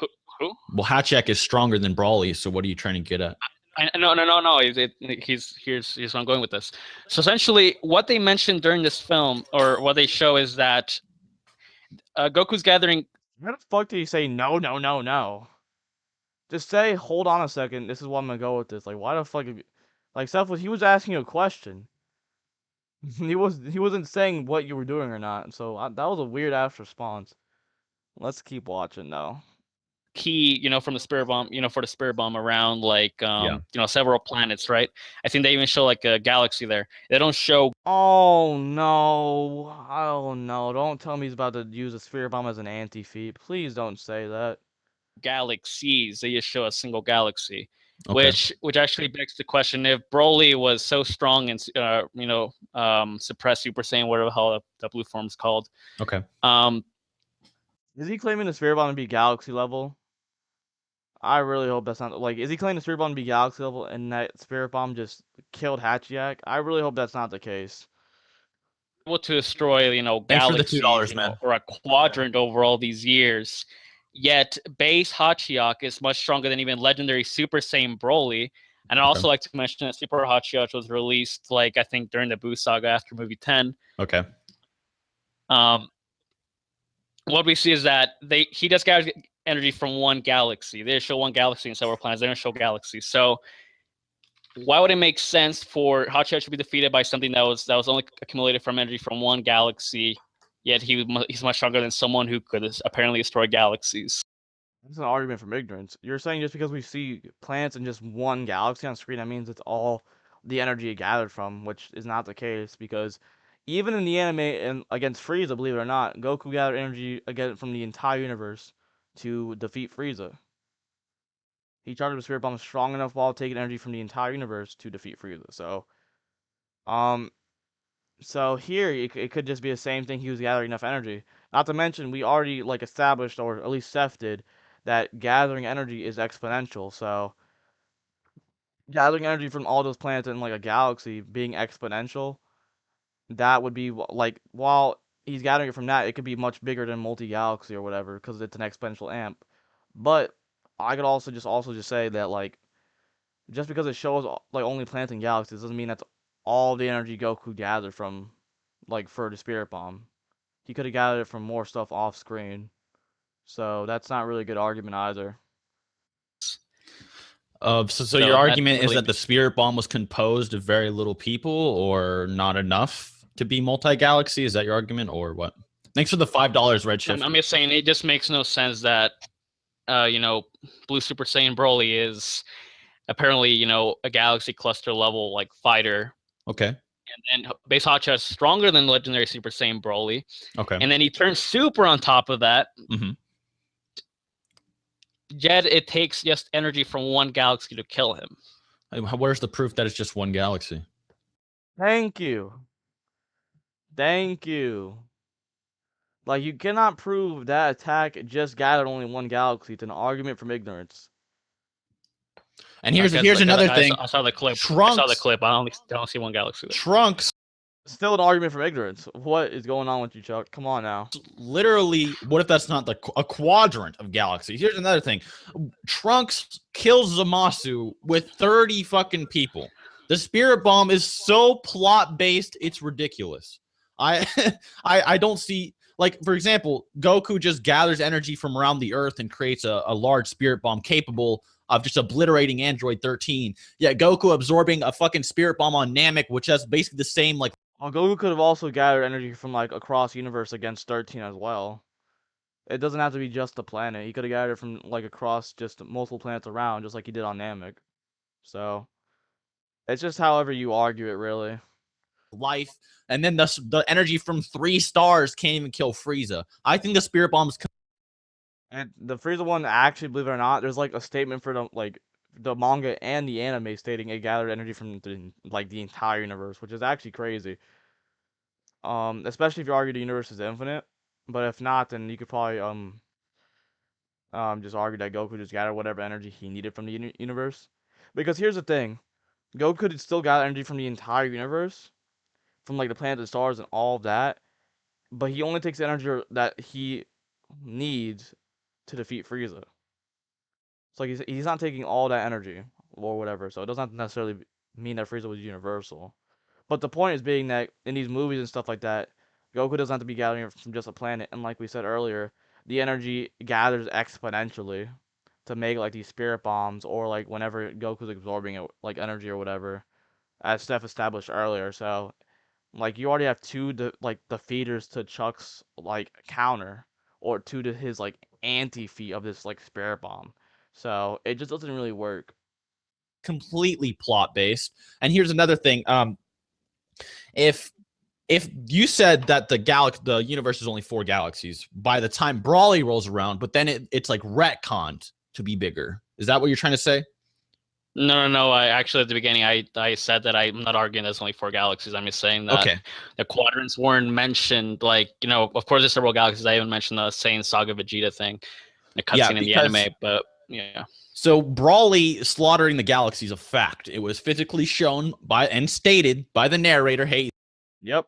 Well, Hachiyak is stronger than Broly, so what are you trying to get at? No. Here's what I'm going with this. So essentially, what they mentioned during this film, or what they show, is that Goku's gathering. Why the fuck did he say no? Just say, hold on a second. This is what I'm gonna go with this. Like, why the fuck? Like, Seth he was asking you a question. he wasn't saying what you were doing or not. So that was a weird ass response. Let's keep watching though. Key, from the spirit bomb, for the spirit bomb around several planets, right? I think they even show a galaxy there. They don't show. Oh no! Don't tell me he's about to use a spirit bomb as an anti-feat. Please don't say that. Galaxies. They just show a single galaxy, which actually begs the question: if Broly was so strong and suppressed Super Saiyan, whatever the hell the blue form's called. Okay. Is he claiming the spirit bomb to be galaxy level? I really hope that's not like. Is he claiming the Spirit Bomb to be Galaxy level, and that Spirit Bomb just killed Hachiyak? I really hope that's not the case. Able to destroy, Thanks for the galaxies, $2, man. or a quadrant over all these years. Yet base Hachiyak is much stronger than even legendary Super Saiyan Broly. And I'd also like to mention that Super Hachiyak was released, I think, during the Buu saga after movie 10. Okay. What we see is that he just got energy from one galaxy. They show one galaxy in several planets. They don't show galaxies. So why would it make sense for Hachiyak to be defeated by something that was only accumulated from energy from one galaxy? Yet he's much stronger than someone who could apparently destroy galaxies. That's an argument from ignorance. You're saying just because we see planets in just one galaxy on screen, that means it's all the energy it gathered from, which is not the case, because even in the anime and against Frieza, believe it or not, Goku gathered energy again from the entire universe to defeat Frieza. He charged a Spirit Bomb strong enough while taking energy from the entire universe to defeat Frieza. Um, so here it could just be the same thing. He was gathering enough energy. Not to mention, we already established, or at least Seth did, that gathering energy is exponential. So gathering energy from all those planets in a galaxy being exponential, that would be while he's gathering it from that, it could be much bigger than multi-galaxy or whatever because it's an exponential amp. But I could also just say that just because it shows only planets and galaxies doesn't mean that's all the energy Goku gathered from for the Spirit Bomb. He could have gathered it from more stuff off screen. So that's not really a good argument either. So your argument is that the Spirit Bomb was composed of very little people or not enough to be multi-galaxy? Is that your argument or what? Thanks for the $5, Redshift. I'm just saying it just makes no sense that Blue Super Saiyan Broly is apparently, a galaxy cluster level fighter. Okay. And then base Hachiyak is stronger than legendary Super Saiyan Broly. Okay. And then he turns super on top of that. Mm-hmm. Yet it takes just energy from one galaxy to kill him. Where's the proof that it's just one galaxy? Thank you. Thank you. You cannot prove that attack just gathered only one galaxy. It's an argument from ignorance. And here's another thing. I saw the clip. Trunks, I saw the clip. I don't see one galaxy there. Trunks. Still an argument from ignorance. What is going on with you, Chuck? Come on now. Literally, what if that's not a quadrant of galaxies? Here's another thing. Trunks kills Zamasu with 30 fucking people. The Spirit Bomb is so plot-based, it's ridiculous. I don't see... for example, Goku just gathers energy from around the Earth and creates a large Spirit Bomb capable of just obliterating Android 13. Yeah, Goku absorbing a fucking Spirit Bomb on Namek, which has basically the same, Well, Goku could have also gathered energy from, across universe against 13 as well. It doesn't have to be just the planet. He could have gathered it from, across just multiple planets around, just like he did on Namek. So, it's just however you argue it, really. Life, and then the energy from 3 stars can't even kill Frieza. I think the Spirit Bomb's... And the Frieza one, actually, believe it or not, there's a statement for the manga and the anime stating it gathered energy from the entire universe, which is actually crazy. Especially if you argue the universe is infinite. But if not, then you could probably just argue that Goku just gathered whatever energy he needed from the universe. Because here's the thing, Goku could still gather energy from the entire universe, from the planet, the stars, and all of that. But he only takes the energy that he needs to defeat Frieza. So he's not taking all that energy or whatever. So it doesn't necessarily mean that Frieza was universal. But the point is being that in these movies and stuff like that, Goku doesn't have to be gathering it from just a planet. And like we said earlier, the energy gathers exponentially to make these Spirit Bombs, or whenever Goku's absorbing it energy or whatever, as Steph established earlier. So you already have two the feeders to Chuck's counter, or two to his anti-feat of this Spirit Bomb. So it just doesn't really work. Completely plot based. And here's another thing. If you said that the universe is only 4 galaxies by the time Brawly rolls around, but then it's retconned to be bigger. Is that what you're trying to say? No. I actually, at the beginning, I said that I'm not arguing there's only 4 galaxies. I'm just saying that the quadrants weren't mentioned. Of course, there's several galaxies. I even mentioned the Saiyan Saga Vegeta thing, the cutscene in the anime. But Yeah. So Brawly slaughtering the galaxy is a fact. It was physically shown by and stated by the narrator. Hey, Yep.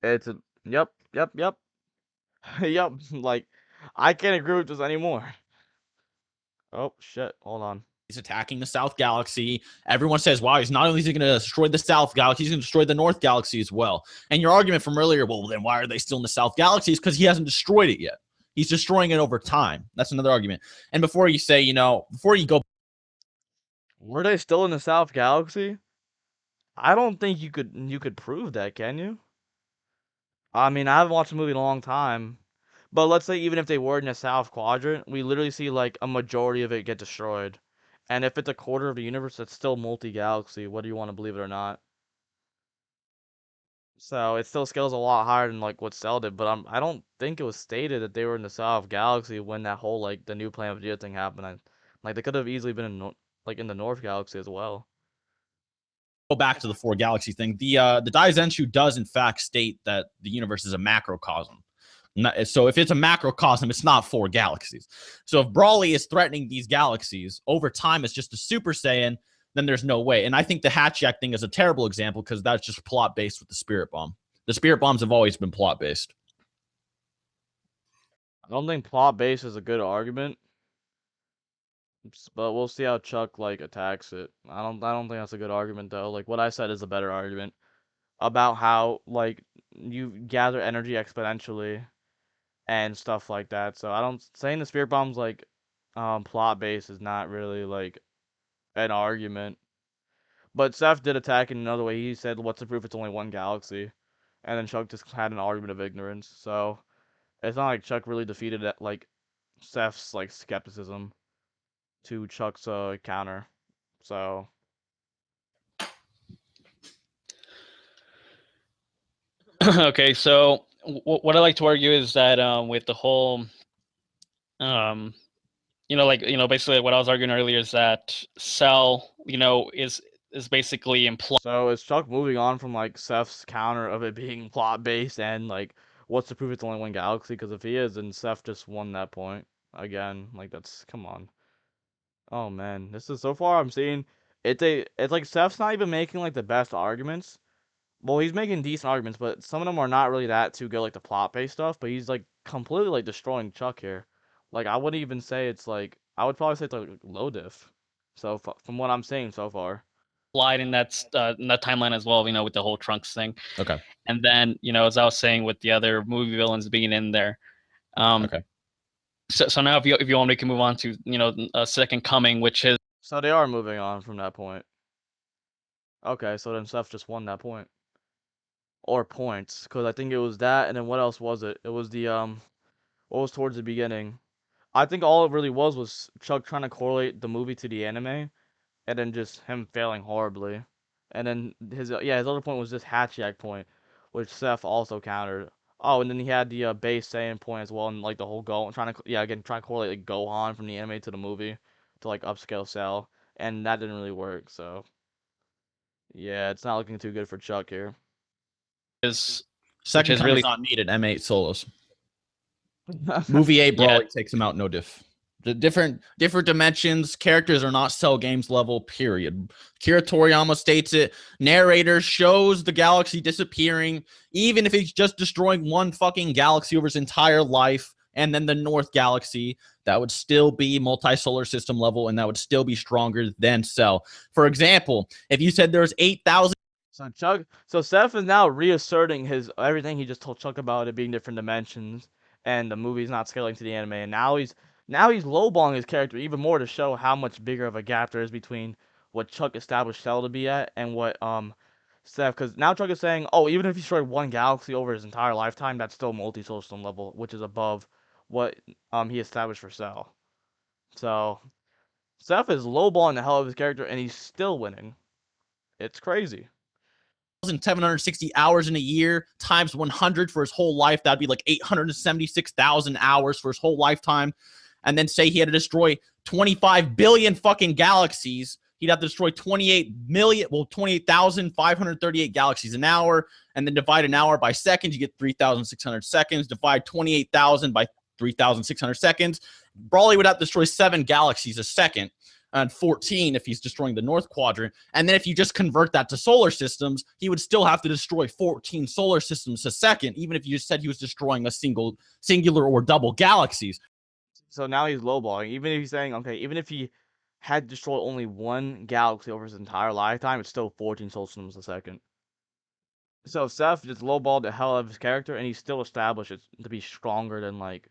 It's a yep. Yep. Like, I can't agree with this anymore. Oh shit! Hold on. he's attacking the South Galaxy. Everyone says, wow, he's not only is he going to destroy the South Galaxy, he's going to destroy the North Galaxy as well. And your argument from earlier, well, then why are they still in the South Galaxy? Is because he hasn't destroyed it yet. He's destroying it over time. That's another argument. And before you say, before you go, Were they still in the South Galaxy? I don't think you could prove that, can you? I mean, I haven't watched the movie in a long time, but let's say even if they were in the South Quadrant, we literally see like a majority of it get destroyed. And if it's a quarter of the universe, it's still multi-galaxy, whether you want to believe it or not. So it still scales a lot higher than like what Cell did, but I don't think it was stated that they were in the South Galaxy when that whole like the new Planet Vegeta thing happened. Like they could have easily been in like in the North Galaxy as well. back to the four galaxy thing, the Daizenshu does in fact state that the universe is a macrocosm. So if it's a macrocosm, it's not four galaxies. So if Brawly is threatening these galaxies over time, it's just a Super Saiyan, then there's no way. And I think the Hatchyak thing is a terrible example because that's just plot based with the Spirit Bomb. The Spirit Bombs have always been plot based. I don't think plot based is a good argument, but we'll see how Chuck like attacks it. I don't think that's a good argument though. Like what I said is a better argument about how like you gather energy exponentially and stuff like that. So I don't saying the Spirit Bomb's like plot based is not really like an argument. But Seth did attack in another way. He said, "What's the proof? It's only one galaxy," and then Chuck just had an argument of ignorance. So it's not like Chuck really defeated that, like Seth's like skepticism to Chuck's counter. So Okay, so what I like to argue is that with the whole basically what I was arguing earlier is that Cell, is basically implied. so is Chuck moving on from like Seth's counter of it being plot based and like what's the proof it's only one galaxy? Because if he is, then Seth just won that point again. Like that's come on. Oh man, this is so far I'm seeing it's like Seth's not even making like the best arguments. Well, he's making decent arguments, but some of them are not really that too good, like the plot-based stuff. But he's like completely like destroying Chuck here. Like I wouldn't even say it's like I would probably say it's like low diff. So from what I'm seeing so far, Implied in that timeline as well, with the whole Trunks thing. Okay. And then, as I was saying with the other movie villains being in there. Okay. So now if you want, we can move on to, Second Coming, which is. so they are moving on from that point. Okay, so then Seth just won that point or points because I think it was that, and then what else was it? It was the what was towards the beginning. I think all it really was Chuck trying to correlate the movie to the anime, and then just him failing horribly. And then his other point was this Hatchiak point, which Seth also countered. Oh, and then he had the base Saiyan point as well, and like the whole trying to correlate like Gohan from the anime to the movie to like upscale Cell, and that didn't really work. So yeah, it's not looking too good for Chuck here. Second is Coming really is not needed. M8 solos. Movie A Brawly takes him out, no diff. The different dimensions, characters are not Cell Games level, period. Kira Toriyama states it. Narrator shows the galaxy disappearing, even if he's just destroying one fucking galaxy over his entire life, and then the North Galaxy, that would still be multi-solar system level, and that would still be stronger than Cell. For example, if you said there's 8,000. So Seth is now reasserting his everything he just told Chuck about it being different dimensions and the movie's not scaling to the anime, and now he's lowballing his character even more to show how much bigger of a gap there is between what Chuck established Cell to be at and what Seth, because now Chuck is saying, oh, even if he destroyed one galaxy over his entire lifetime, that's still multi-solar system level, which is above what he established for Cell. So Seth is lowballing the hell of his character, and he's still winning. It's crazy. 760 hours in a year times 100 for his whole life. That'd be like 876,000 hours for his whole lifetime. And then say he had to destroy 25 billion fucking galaxies. He'd have to destroy 28,538 galaxies an hour. And then divide an hour by seconds, you get 3,600 seconds. Divide 28,000 by 3,600 seconds. Brawly would have to destroy 7 galaxies a second, and 14 if he's destroying the North Quadrant. And then if you just convert that to solar systems, he would still have to destroy 14 solar systems a second, even if you just said he was destroying a singular or double galaxies. So now he's lowballing. Even if he's saying, okay, even if he had destroyed only one galaxy over his entire lifetime, it's still 14 solar systems a second. So Seth just lowballed the hell out of his character, and he still established it to be stronger than like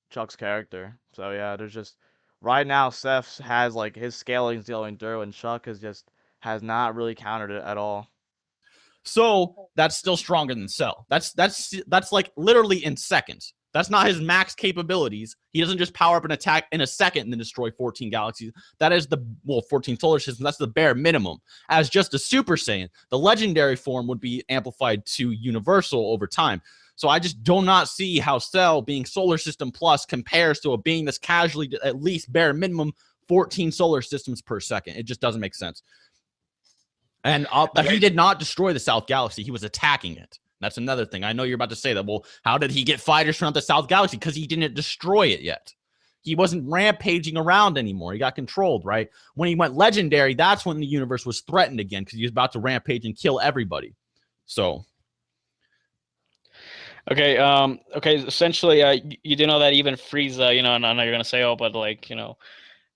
Chuck's character. So yeah, there's just right now Seth has like his scaling's going through, and Chuck has not really countered it at all. So that's still stronger than Cell. That's like literally in seconds. That's not his max capabilities. He doesn't just power up an attack in a second and then destroy 14 galaxies. That is 14 solar systems. That's the bare minimum. As just a Super Saiyan, the legendary form would be amplified to universal over time. So I just do not see how Cell being solar system plus compares to a being that's casually at least bare minimum 14 solar systems per second. It just doesn't make sense. And he did not destroy the South Galaxy. He was attacking it. That's another thing. I know you're about to say that. Well, how did he get fighters from the South Galaxy? Because he didn't destroy it yet. He wasn't rampaging around anymore. He got controlled, right? When he went legendary, that's when the universe was threatened again because he was about to rampage and kill everybody. So. Okay. Okay. Essentially, you do know that even Frieza, and I know you're gonna say, oh, but like, the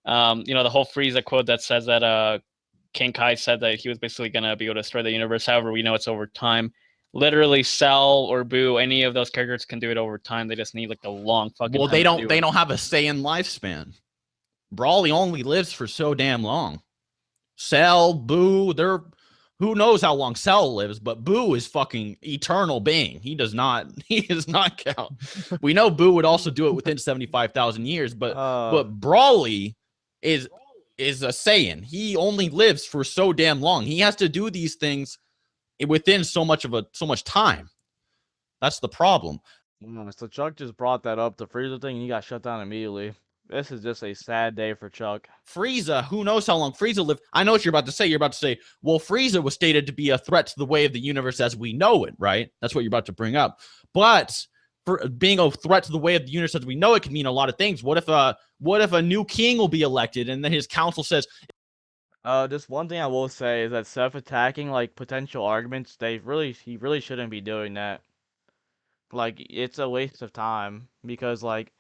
whole Frieza quote that says that King Kai said that he was basically gonna be able to destroy the universe. However, we know it's over time. Literally, Cell or Boo, any of those characters can do it over time. They just need like a long fucking. Well, they don't have a Saiyan lifespan. Brawly only lives for so damn long. Cell, Boo, who knows how long Cell lives, but Boo is fucking eternal being. He does not count. We know Boo would also do it within 75,000 years, but Brawly is a Saiyan. He only lives for so damn long. He has to do these things within so much time. That's the problem. So Chuck just brought that up, the Frieza thing, and he got shut down immediately. This is just a sad day for Chuck. Frieza, who knows how long Frieza lived? I know what you're about to say. You're about to say, well, Frieza was stated to be a threat to the way of the universe as we know it, right? That's what you're about to bring up. But for being a threat to the way of the universe as we know it can mean a lot of things. What if a new king will be elected and then his council says, just one thing I will say is that Seth attacking like potential arguments, he really shouldn't be doing that. Like, it's a waste of time because like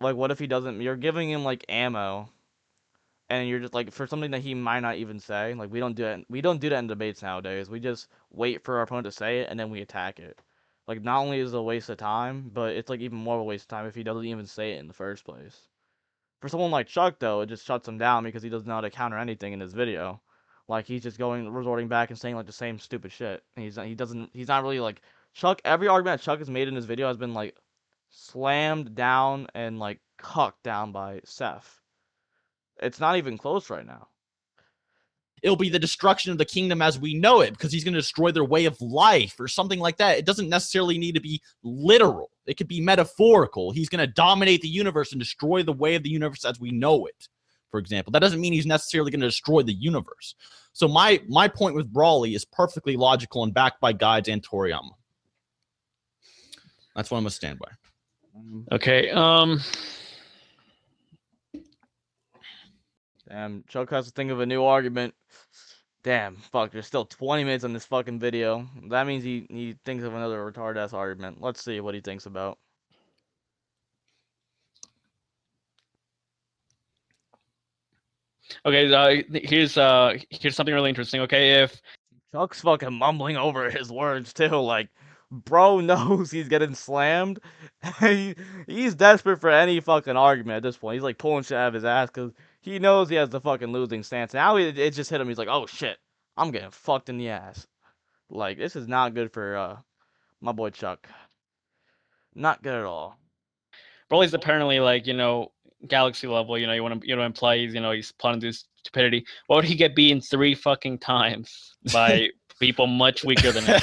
what if he doesn't? You're giving him like ammo, and you're just like for something that he might not even say. Like we don't do that in debates nowadays. We just wait for our opponent to say it and then we attack it. Like not only is it a waste of time, but it's like even more of a waste of time if he doesn't even say it in the first place. For someone like Chuck though, it just shuts him down because he doesn't know how to counter anything in his video. Like he's just resorting back and saying like the same stupid shit. And he's not really like Chuck. Every argument that Chuck has made in his video has been like slammed down and like cucked down by Seth. It's not even close right now. it'll be the destruction of the kingdom as we know it because he's going to destroy their way of life or something like that. It doesn't necessarily need to be literal. It could be metaphorical. He's going to dominate the universe and destroy the way of the universe as we know it, for example. That doesn't mean he's necessarily going to destroy the universe. So my point with Brawly is perfectly logical and backed by guides and Toriyama. That's what I'm going to stand by. Okay. Damn, Chuck has to think of a new argument. Damn, fuck, there's still 20 minutes on this fucking video. That means he thinks of another retard-ass argument. Let's see what he thinks about. Okay, here's something really interesting. Okay, if Chuck's fucking mumbling over his words too, like, bro knows he's getting slammed. He's desperate for any fucking argument at this point. He's like pulling shit out of his ass because he knows he has the fucking losing stance. Now it just hit him. He's like, oh shit, I'm getting fucked in the ass. Like, this is not good for my boy Chuck. Not good at all. Broly's apparently like, galaxy level, you want to imply he's plotting this stupidity. What would he get beaten 3 fucking times by people much weaker than him?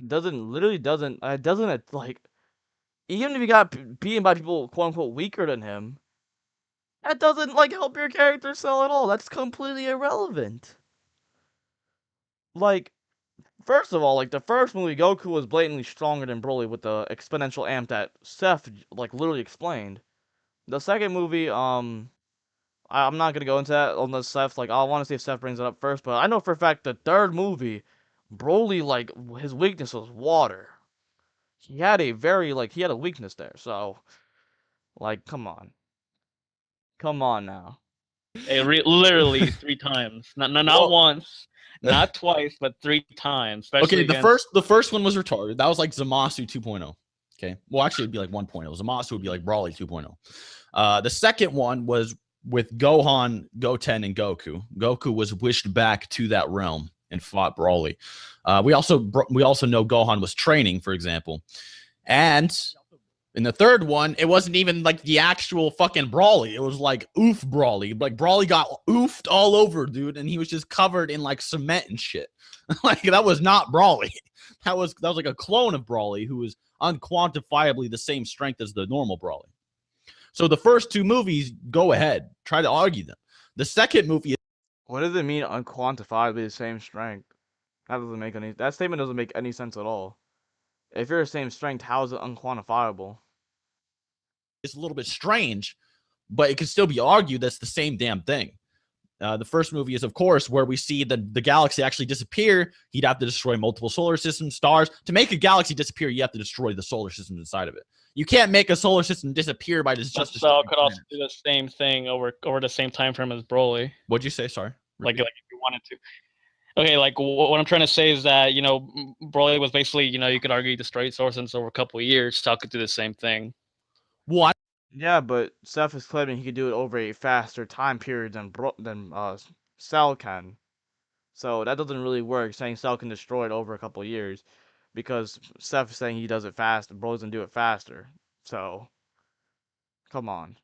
Doesn't like, even if he got beaten by people quote unquote weaker than him, that doesn't like help your character sell at all. That's completely irrelevant. Like, First of all, like the first movie, Goku was blatantly stronger than Broly with the exponential amp that Seth like literally explained. The second movie, I'm not gonna go into that unless Seth like I want to see if Seth brings it up first, but I know for a fact the third movie, Broly like his weakness was water. He had a very like he had a weakness there, so like come on now. Literally 3 times. Not Well, once, not twice, but 3 times. Especially okay, against. the first one was retarded. That was like Zamasu 2.0. Okay. Well, actually, it'd be like 1.0. Zamasu would be like Brawly 2.0. The second one was with Gohan, Goten, and Goku. Goku was wished back to that realm and fought Brawly. We also know Gohan was training, for example. And in the third one, it wasn't even like the actual fucking Brawly. It was like oof Brawly. Like Brawly got oofed all over, dude, and he was just covered in like cement and shit. Like that was not Brawly. That was like a clone of Brawly who was unquantifiably the same strength as the normal Brawly. So the first two movies, go ahead, try to argue them. The second movie, What does it mean unquantifiably the same strength? That statement doesn't make any sense at all. If you're the same strength, how is it unquantifiable? is a little bit strange, but it can still be argued that's the same damn thing. The first movie is, of course, where we see the galaxy actually disappear. He'd have to destroy multiple solar systems, stars. To make a galaxy disappear, you have to destroy the solar systems inside of it. You can't make a solar system disappear by just Cell could also do the same thing over the same time frame as Broly. What'd you say? Sorry. Like if you wanted to. Okay, like what I'm trying to say is that Broly was basically you could argue destroyed solar systems over a couple of years. Cell could do the same thing. What? Yeah, but Seth is claiming he could do it over a faster time period than Cell can. So that doesn't really work, saying Cell can destroy it over a couple of years, because Seth is saying he does it fast, and Broly doesn't do it faster. So, come on.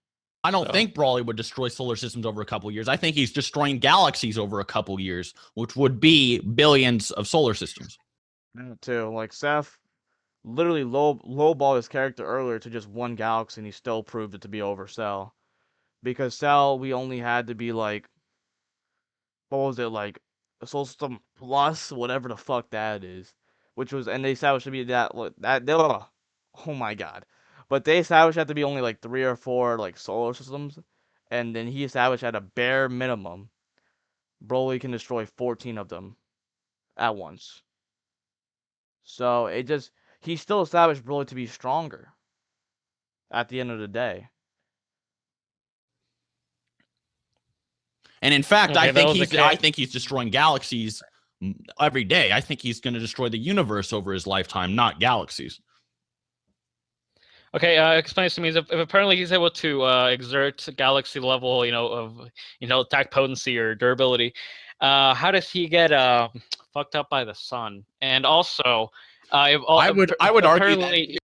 I don't think Brawly would destroy solar systems over a couple years. I think he's destroying galaxies over a couple years, which would be billions of solar systems. Too, like Seth literally lowballed his character earlier to just one galaxy, and he still proved it to be over Cell. Because Cell, we only had to be like, what was it, like a solar system plus whatever the fuck that is, which was, and they established to be oh my god, but they established had to be only like 3 or 4 like solar systems, and then he established at a bare minimum, Broly can destroy 14 of them at once. So he still established Broly to be stronger at the end of the day. And in fact, Okay, I think he's destroying galaxies every day. I think he's going to destroy the universe over his lifetime, not galaxies. Okay, explain this to me. If apparently he's able to exert galaxy level, of attack potency or durability, how does he get fucked up by the sun? And also, I would argue that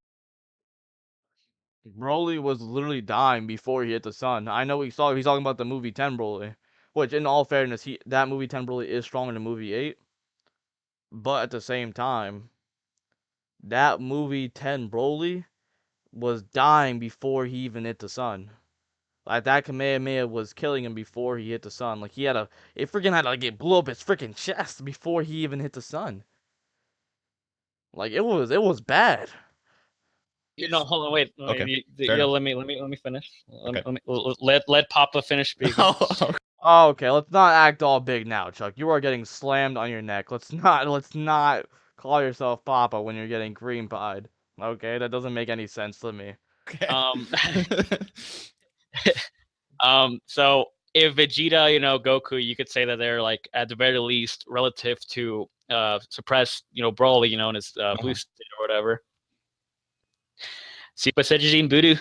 Broly was literally dying before he hit the sun. I know he's talking about the movie 10 Broly, which in all fairness, that movie 10 Broly is stronger than movie 8. But at the same time, that movie 10 Broly was dying before he even hit the sun. Like that Kamehameha was killing him before he hit the sun. Like it freaking had to like it blew up his freaking chest before he even hit the sun. Like it was bad. Hold on, wait. Okay, let me finish. Okay. Let Papa finish speaking. Okay, let's not act all big now, Chuck. You are getting slammed on your neck. Let's not call yourself Papa when you're getting cream pied. Okay, that doesn't make any sense to me. Okay. So if Vegeta, Goku, you could say that they're like at the very least relative to suppress, Broly, in his blue state or whatever. Super Saiyajin Budu.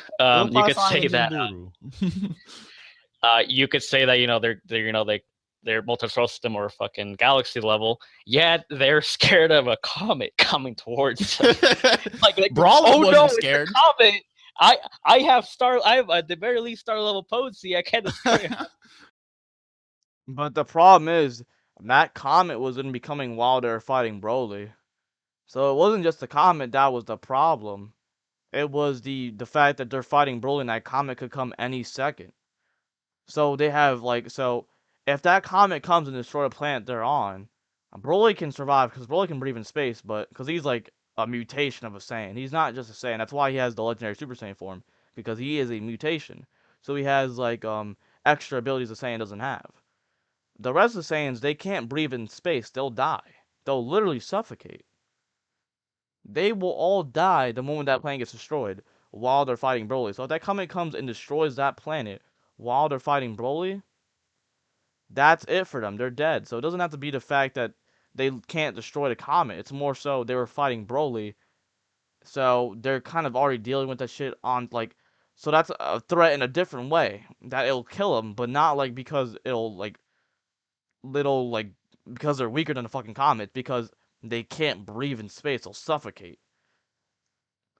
You could say that. You could say that their multi-solar system or fucking galaxy level, yet they're scared of a comet coming towards them. like Brawler wasn't scared. It's a comet. I have at the very least star level potency. I can't destroy it. But the problem is that comet was going to be coming while they were fighting Broly. So it wasn't just the comet that was the problem. It was the fact that they're fighting Broly and that comet could come any second. So they have if that comet comes and destroys the planet they're on, Broly can survive because Broly can breathe in space, but because he's like a mutation of a Saiyan. He's not just a Saiyan. That's why he has the legendary Super Saiyan form, because he is a mutation. So he has like extra abilities a Saiyan doesn't have. The rest of the Saiyans, they can't breathe in space. They'll die. They'll literally suffocate. They will all die the moment that planet gets destroyed while they're fighting Broly. So if that comet comes and destroys that planet while they're fighting Broly, that's it for them. They're dead. So it doesn't have to be the fact that they can't destroy the comet. It's more so they were fighting Broly. So they're kind of already dealing with that shit on like, so that's a threat in a different way that it'll kill them, but not like because it'll like little like because they're weaker than the fucking comet because they can't breathe in space. They'll suffocate.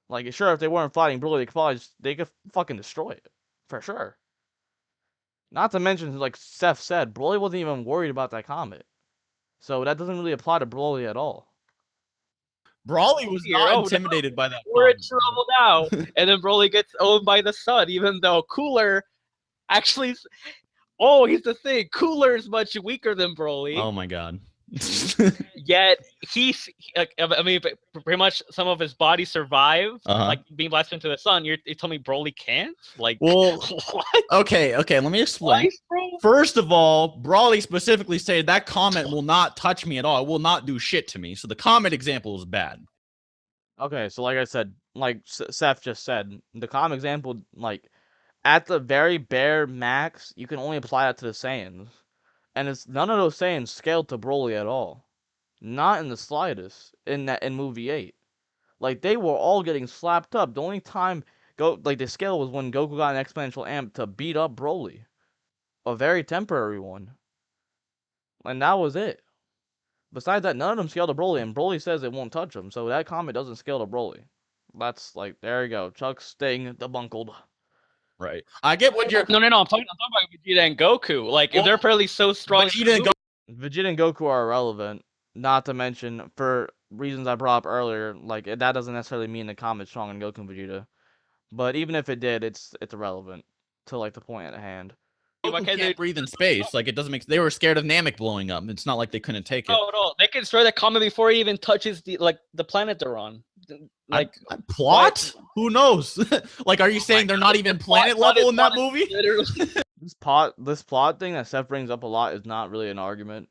Like sure, if they weren't fighting Broly, they could fucking destroy it for sure. Not to mention, like Seth said, Broly wasn't even worried about that comet. So that doesn't really apply to Broly at all. Broly was not Oh, no. intimidated by that. We're in comment, trouble now. And then Broly gets owned by the sun, even though Cooler actually. Oh, here's the thing. Cooler is much weaker than Broly. Oh my god. Yet he's, I mean, pretty much some of his body survived, like being blasted into the sun. You told me Broly can't? Like, well, what? Okay, let me explain. First of all, Broly specifically said that comment will not touch me at all. It will not do shit to me. So the comment example is bad. Okay, so like I said, like Seth just said, the common example, like at the very bare max, you can only apply that to the Saiyans, and it's none of those Saiyans scaled to Broly at all, not in the slightest. In movie 8, like they were all getting slapped up. The only time the scale was when Goku got an exponential amp to beat up Broly, a very temporary one, and that was it. Besides that, none of them scale to Broly, and Broly says it won't touch him, so that comment doesn't scale to Broly. That's like, there you go. Chuck's Sting debunkled. Right. I get what you're. No. I'm talking about Vegeta and Goku. Like, if they're apparently so strong. Vegeta and Goku are irrelevant. Not to mention, for reasons I brought up earlier, like that doesn't necessarily mean the comet's strong in Goku and Vegeta. But even if it did, it's irrelevant to like the point at hand. Goku can't breathe in space. Like it doesn't make. They were scared of Namek blowing up. It's not like they couldn't take it. No. They can destroy the comet before he even touches the planet they're on. Like plot? What? Who knows? Like, are you saying they're not even planet level in that movie? This plot thing that Seth brings up a lot is not really an argument.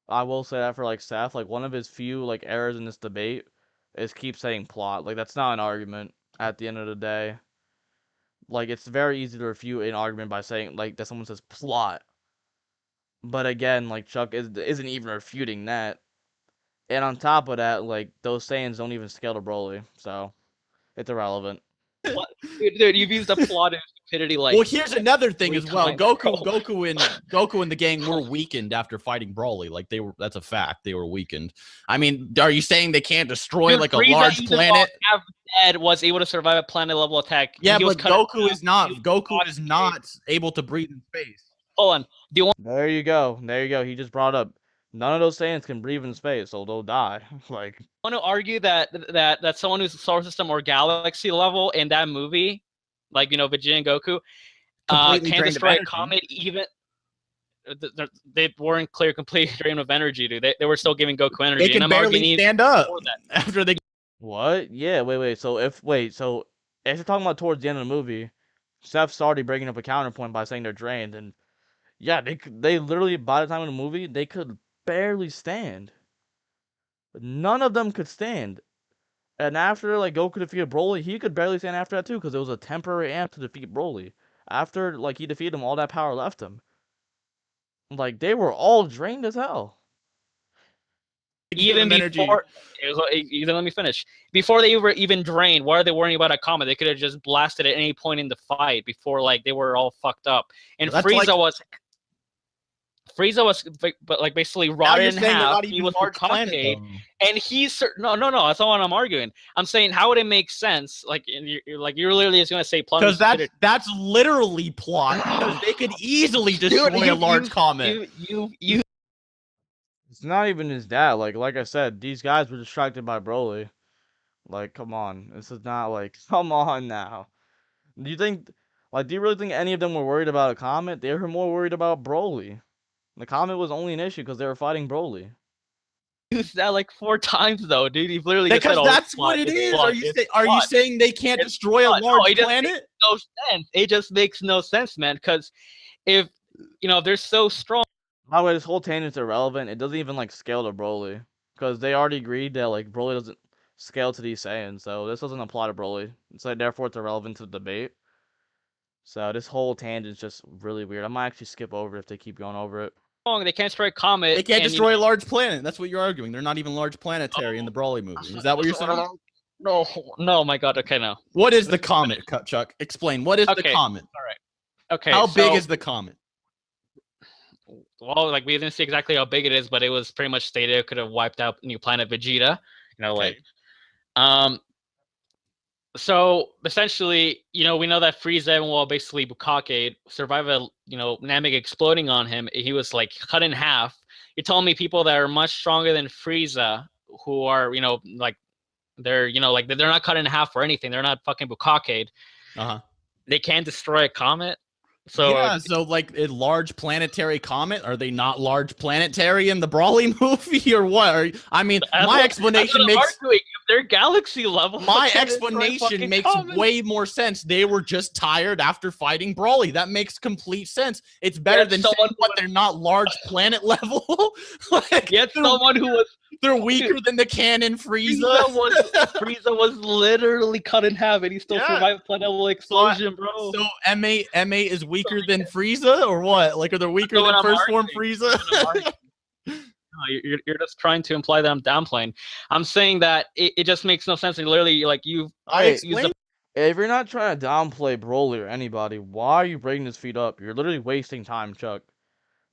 I will say that for like Seth, like one of his few like errors in this debate is keep saying plot. Like that's not an argument at the end of the day. Like it's very easy to refute an argument by saying like that someone says plot. But again, like Chuck isn't even refuting that. And on top of that, like those Saiyans don't even scale to Broly, so it's irrelevant. Dude, you've used the plot and stupidity like. Well, here's another thing as well. Goku and the gang were weakened after fighting Broly. Like they were. That's a fact. They were weakened. I mean, are you saying they can't destroy like a large planet? Ed was able to survive a planet level attack. Yeah, but Goku is not. Goku is not able to breathe in space. Hold on. Do you want? There you go. He just brought up. None of those Saiyans can breathe in space, so they'll die. Like, I want to argue that someone who's solar system or galaxy level in that movie, like Vegeta and Goku, can destroy a comet. Even they weren't clear, complete drain of energy, dude. They were still giving Goku energy. They can barely stand up after they. What? Yeah. Wait. So if you're talking about towards the end of the movie, Seth's already breaking up a counterpoint by saying they're drained, and yeah, they literally by the time of the movie they could barely stand. None of them could stand. And after like Goku defeated Broly, he could barely stand after that too, because it was a temporary amp to defeat Broly. After like he defeated him, all that power left him. Like they were all drained as hell. Even before, let me finish. Before they were even drained, why are they worrying about a comet? They could have just blasted at any point in the fight before like they were all fucked up. And Frieza was like basically rotted in half. He was concave, and he's no. That's not what I'm arguing. I'm saying how would it make sense? Like you're literally just gonna say plot because that's literally plot. Because they could easily destroy a large comet. It's not even his dad. Like I said, these guys were distracted by Broly. Like, come on. This is not like, come on now. Do you really think any of them were worried about a comet? They were more worried about Broly. The comet was only an issue because they were fighting Broly. used that like 4 times though, dude. You've literally just Because said, that's what it is. Are you saying they can't destroy a large planet? No sense. It just makes no sense, man. Because if they're so strong. By the way, this whole tangent's irrelevant. It doesn't even like scale to Broly, because they already agreed that like Broly doesn't scale to these Saiyans, so this doesn't apply to Broly. So therefore, it's irrelevant to the debate. So this whole tangent's just really weird. I might actually skip over it if they keep going over it. They can't destroy a comet. They can't destroy a large planet. That's what you're arguing. They're not even large planetary in the Broly movie. Is that what you're saying? No, my God. Okay, no. What is the comet, Chuck? Explain. What is the comet? All right. Okay. How big is the comet? Well, like we didn't see exactly how big it is, but it was pretty much stated it could have wiped out new planet Vegeta. So essentially, we know that Frieza will basically Bukake survive a Namek exploding on him. He was like cut in half. You're telling me people that are much stronger than Frieza, who are they're they're not cut in half or anything. They're not fucking Bukake. They can't destroy a comet. So yeah, so like a large planetary comet, are they not large planetary in the Broly movie or what? My explanation makes if they're galaxy level. My explanation makes way more sense. They were just tired after fighting Broly. That makes complete sense. It's better than saying what they're not large planet level. Someone who was they're weaker than the canon Frieza. Frieza was literally cut in half, and he still survived planet level explosion, bro. So MA is weaker than Frieza, or what? Like, are they weaker than first form Frieza? No, you're just trying to imply that I'm downplaying. I'm saying that it just makes no sense. And literally, like if you're not trying to downplay Broly or anybody, why are you bringing this feat up? You're literally wasting time, Chuck.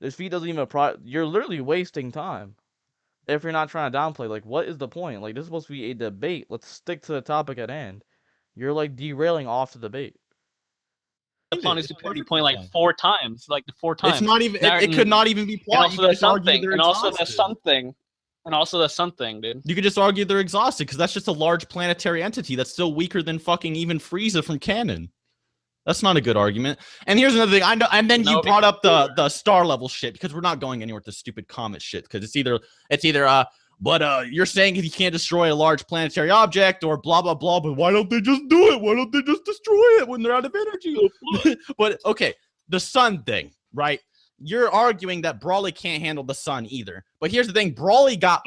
This feat doesn't even apply. You're literally wasting time. If you're not trying to downplay, like, what is the point? Like, this is supposed to be a debate. Let's stick to the topic at hand. You're like derailing off the debate. On his supporting point like 4 times, like the 4 times. It's not even. It could not even be plot. And also the something, dude. You could just argue they're exhausted because that's just a large planetary entity that's still weaker than fucking even Frieza from canon. That's not a good argument. And here's another thing. I know. And then you brought up the star level shit because we're not going anywhere with the stupid comet shit because it's either But you're saying if you can't destroy a large planetary object or blah, blah, blah, but why don't they just do it? Why don't they just destroy it when they're out of energy? But, okay, the sun thing, right? You're arguing that Broly can't handle the sun either. But here's the thing. Broly got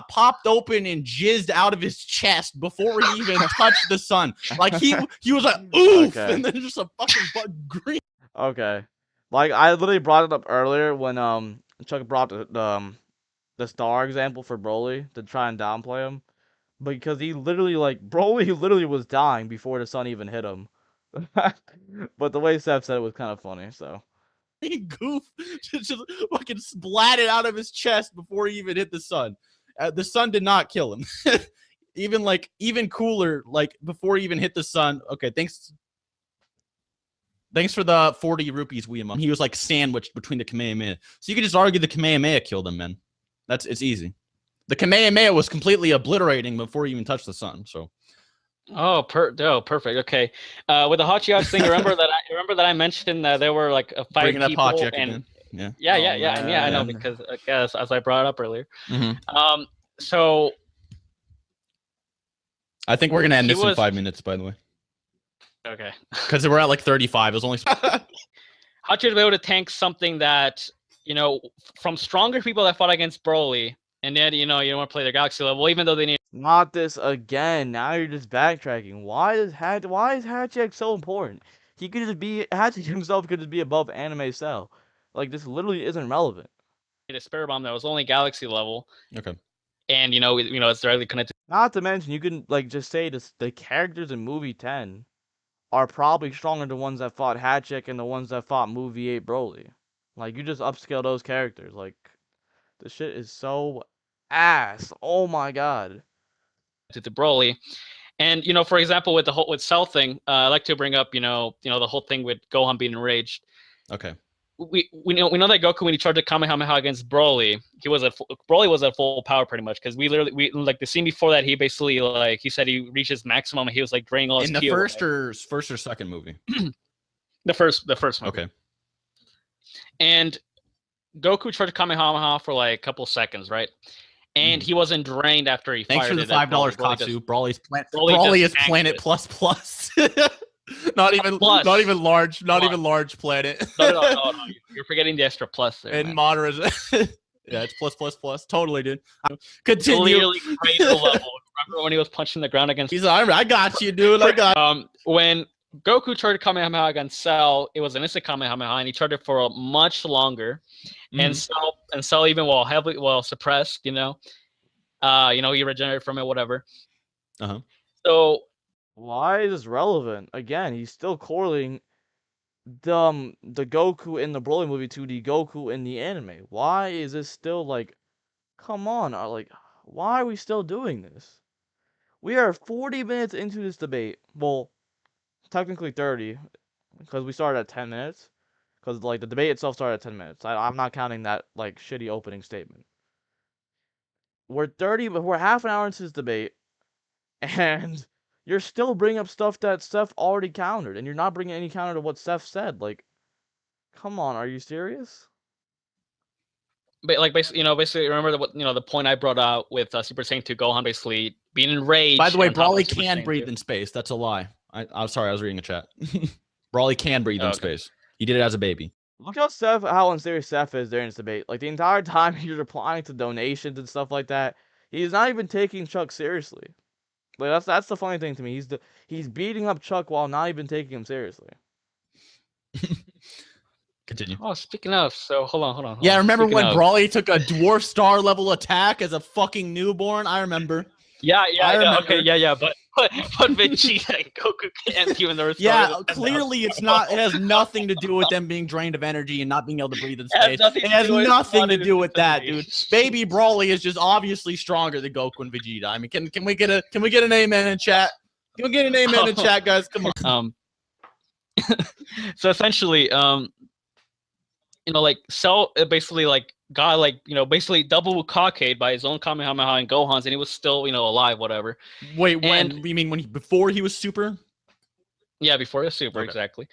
popped open and jizzed out of his chest before he even touched the sun. Like, he was like, oof, and then just a fucking green. Okay. Like, I literally brought it up earlier when Chuck brought the star example for Broly to try and downplay him, because he literally Broly literally was dying before the sun even hit him. But the way Seth said it was kind of funny. So goof just fucking splatted out of his chest before he even hit the sun. The sun did not kill him. even cooler, like before he even hit the sun. Okay, thanks for the 40 rupees, Weeamon. He was like sandwiched between the Kamehameha. So you could just argue the Kamehameha killed him, man. It's easy. The Kamehameha was completely obliterating before he even touched the sun. So, perfect. Okay, with the Hachiyachi thing, remember that I mentioned that there were like 5 people, and I know because as I brought up earlier. Mm-hmm. So I think we're gonna end this in 5 minutes, by the way. Okay. Because we're at like 35. It was only. Hachiyachi was able to tank something that, from stronger people that fought against Broly, and then, you don't want to play their galaxy level, even though they need. Not this again. Now you're just backtracking. Why is Hachiyachi so important? He could just be Hachiyachi himself could just be above anime cell. Like, this literally isn't relevant. A Spirit Bomb that was only galaxy level. Okay. And it's directly connected. Not to mention, you can just say this: the characters in movie 10 are probably stronger than the ones that fought Hachiyachi and the ones that fought movie 8 Broly. Like, you just upscale those characters. Like, this shit is so ass. Oh my god. To Broly. And, for example, with Cell thing, I like to bring up, the whole thing with Gohan being enraged. Okay. We know that Goku, when he charged a Kamehameha against Broly, Broly was at full power pretty much, because we like the scene before that, he basically he said he reached his maximum and he was like draining all his ki. In the first or second movie? The first movie. Okay. And Goku charged Kamehameha for like a couple seconds, right? and he wasn't drained after he Thanks fired for the it at $5, Broly. Katsu. Broly's planet. Broly Broly just is planet tanked it. plus plus. not even Plus. large. Not Plus. even large planet. No. You're forgetting the extra plus there. And man. moderate. Yeah, it's plus plus plus. Totally, dude. Continue. Literally crater level. Remember when he was punching the ground against? He's like, I got you, dude. I got. When Goku tried to Kamehameha against Cell, it was an instant Kamehameha, and he tried it for much longer. And Cell even while suppressed, he regenerated from it, whatever. So why is this relevant? Again, he's still correlating the Goku in the Broly movie to the Goku in the anime. Why is this still like, come on, like, why are we still doing this? We are 40 minutes into this debate. Well, technically 30, because we started at 10 minutes. Because like the debate itself started at 10 minutes. I'm not counting that like shitty opening statement. We're half an hour into this debate, and you're still bringing up stuff that Seth already countered, and you're not bringing any counter to what Seth said. Like, come on, are you serious? But like basically, remember the point I brought out with Super Saiyan 2 Gohan basically being enraged. By the way, Broly can breathe in space. That's a lie. I'm sorry, I was reading a chat. Broly can breathe in space. He did it as a baby. Look how unserious Seth is during this debate. Like the entire time he's replying to donations and stuff like that, he's not even taking Chuck seriously. Like that's the funny thing to me. He's beating up Chuck while not even taking him seriously. Continue. Oh, speaking of, so hold on. Yeah, remember when Broly took a dwarf star level attack as a fucking newborn? I remember. Yeah. Okay, yeah. But Vegeta and Goku can't even the Yeah, clearly it's not. It has nothing to do with them being drained of energy and not being able to breathe in space. It has nothing to do with that, dude. Baby Broly is just obviously stronger than Goku and Vegeta. I mean, can we get an amen in chat? Can we get an amen in chat, guys? Come on. So essentially, like Cell basically got basically double Bukake by his own Kamehameha and Gohan's, and he was still alive, whatever. Wait, you mean before he was super? Yeah, before he was super, exactly.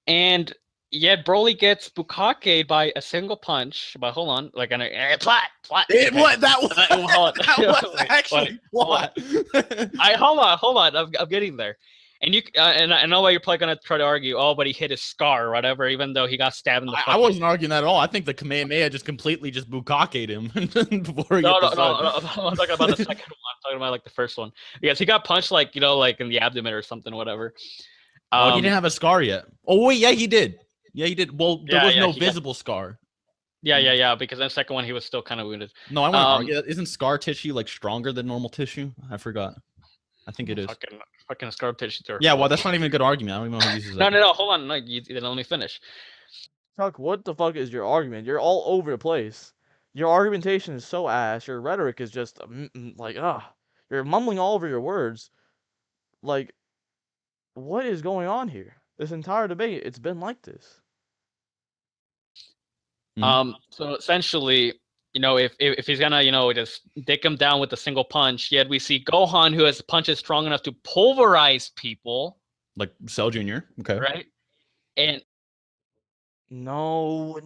And yet Broly gets Bukake by a single punch. But hold on, like flat. What that was actually what? Hold on. I'm getting there. And and I know why you're probably gonna try to argue, but he hit his scar or whatever, even though he got stabbed in the. I wasn't arguing that at all. I think the Kamehameha just completely Bukaked him before he. No. I'm talking about the second one. I'm talking about like the first one because he got punched like in the abdomen or something, whatever. He didn't have a scar yet. Oh wait, yeah, he did. Yeah, he did. Well, there was no visible scar. Yeah. Because in the second one, he was still kind of wounded. No, I want to argue. Isn't scar tissue like stronger than normal tissue? I forgot. I think it is. Fucking scar tissue. Yeah, well, that's not even a good argument. I don't even know who uses that. No. Hold on. You let me finish. Chuck, what the fuck is your argument? You're all over the place. Your argumentation is so ass. Your rhetoric is just you're mumbling all over your words. Like, what is going on here? This entire debate, it's been like this. So essentially, if he's gonna, just dick him down with a single punch, yet we see Gohan, who has punches strong enough to pulverize people, like Cell Jr. Okay, right? And no.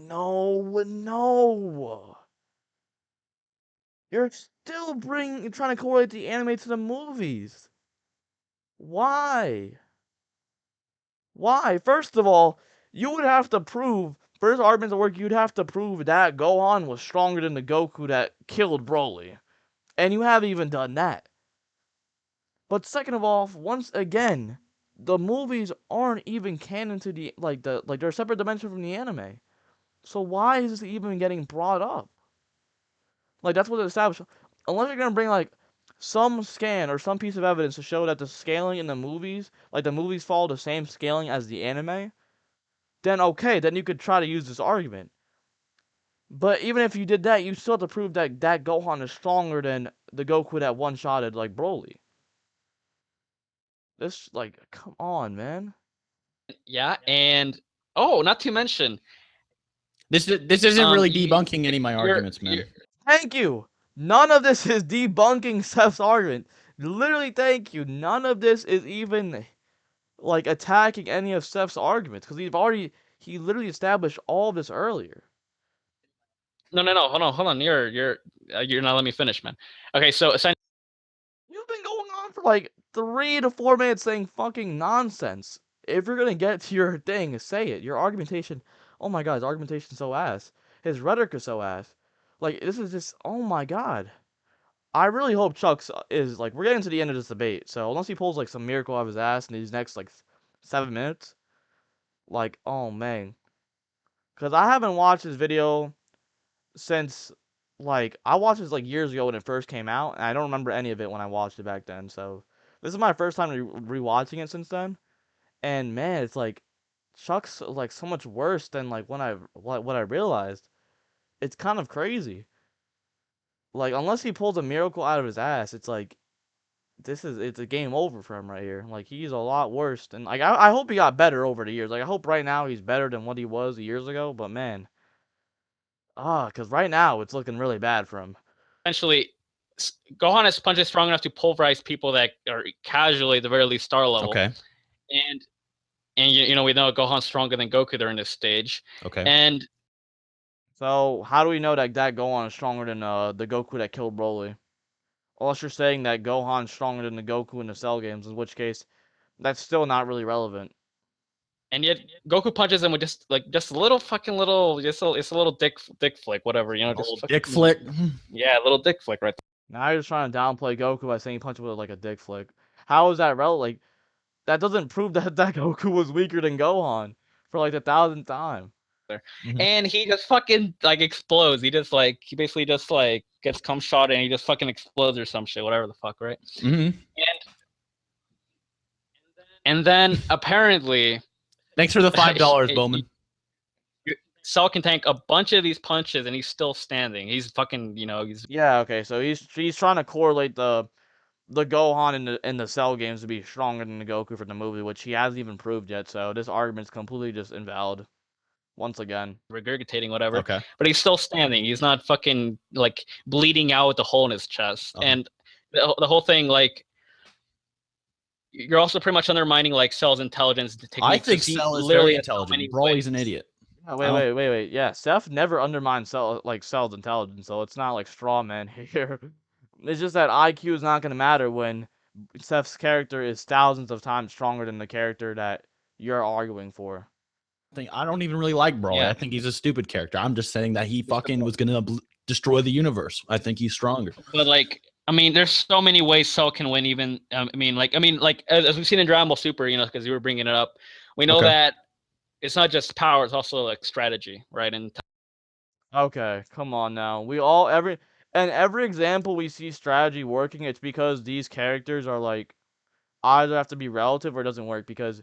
You're still trying to correlate the anime to the movies. Why? First of all, you would have to prove. First argument to work, you'd have to prove that Gohan was stronger than the Goku that killed Broly. And you haven't even done that. But second of all, once again, the movies aren't even canon to they're a separate dimension from the anime. So why is this even getting brought up? Like that's what it established. Unless you're gonna bring some scan or some piece of evidence to show that the scaling in the movies, the movies follow the same scaling as the anime, then okay, then you could try to use this argument. But even if you did that, you still have to prove that Gohan is stronger than the Goku that one-shotted Broly. This come on, man. Yeah, and not to mention, this isn't really debunking any of my arguments, man. Thank you. None of this is debunking Seth's argument. Literally, thank you. None of this is even attacking any of Seth's arguments because he literally established all of this earlier. No. Hold on. You're you're not letting me finish, man. Okay, so essentially, You've been going on for like 3 to 4 minutes saying fucking nonsense. If you're gonna get to your thing, say it. Your argumentation. Oh my god, his argumentation's so ass. His rhetoric is so ass. Like this is just. Oh my god. I really hope Chuck's is like we're getting to the end of this debate. So unless he pulls like some miracle out of his ass in these next like 7 minutes, like oh man, because I haven't watched his video since like I watched this like years ago when it first came out, and I don't remember any of it when I watched it back then. So this is my first time rewatching it since then, and man, it's like Chuck's like so much worse than like when what I realized. It's kind of crazy. Like unless he pulls a miracle out of his ass, it's like it's a game over for him right here. Like he's a lot worse than like I hope he got better over the years. Like I hope right now he's better than what he was years ago. But man, because right now it's looking really bad for him. Gohan's punch is strong enough to pulverize people that are casually, at the very least, star level. Okay. And you know we know Gohan's stronger than Goku during this stage. Okay. And so how do we know that Gohan is stronger than the Goku that killed Broly? Unless you're saying that Gohan's stronger than the Goku in the Cell games, in which case that's still not really relevant. And yet Goku punches him with just a little fucking little, it's a little dick flick, whatever, you know, just dick flick. Yeah, a little dick flick right there. Now you're just trying to downplay Goku by saying he punched with like a dick flick. How is that relevant? Like that doesn't prove that Goku was weaker than Gohan for like the 1,000th time. And he just fucking like explodes. He basically just like gets cum shot and he just fucking explodes or some shit, whatever the fuck, right? And then apparently, thanks for the $5, Bowman. Cell can tank a bunch of these punches and he's still standing. He's fucking, you know, yeah, okay. So he's trying to correlate the Gohan in the Cell games to be stronger than the Goku from the movie, which he hasn't even proved yet. So this argument's completely just invalid. Once again, regurgitating whatever. Okay. But he's still standing. He's not fucking like bleeding out with the hole in his chest. And the whole thing, like, you're also pretty much undermining like Cell's intelligence. I think Cell is very intelligent. Broly's an idiot. Wait. Yeah, Seth never undermined Cell's intelligence, so it's not like straw man here. It's just that IQ is not going to matter when Seth's character is thousands of times stronger than the character that you're arguing for. I don't even really like Broly. Yeah. I think he's a stupid character. I'm just saying that he fucking was going to destroy the universe. I think he's stronger. But like, I mean, there's so many ways Cell can win. Even I mean, as we've seen in Dragon Ball Super, you know, because you were bringing it up, we know that it's not just power; it's also like strategy, right? And okay, come on now. Every example we see strategy working, it's because these characters are like either have to be relative or it doesn't work because.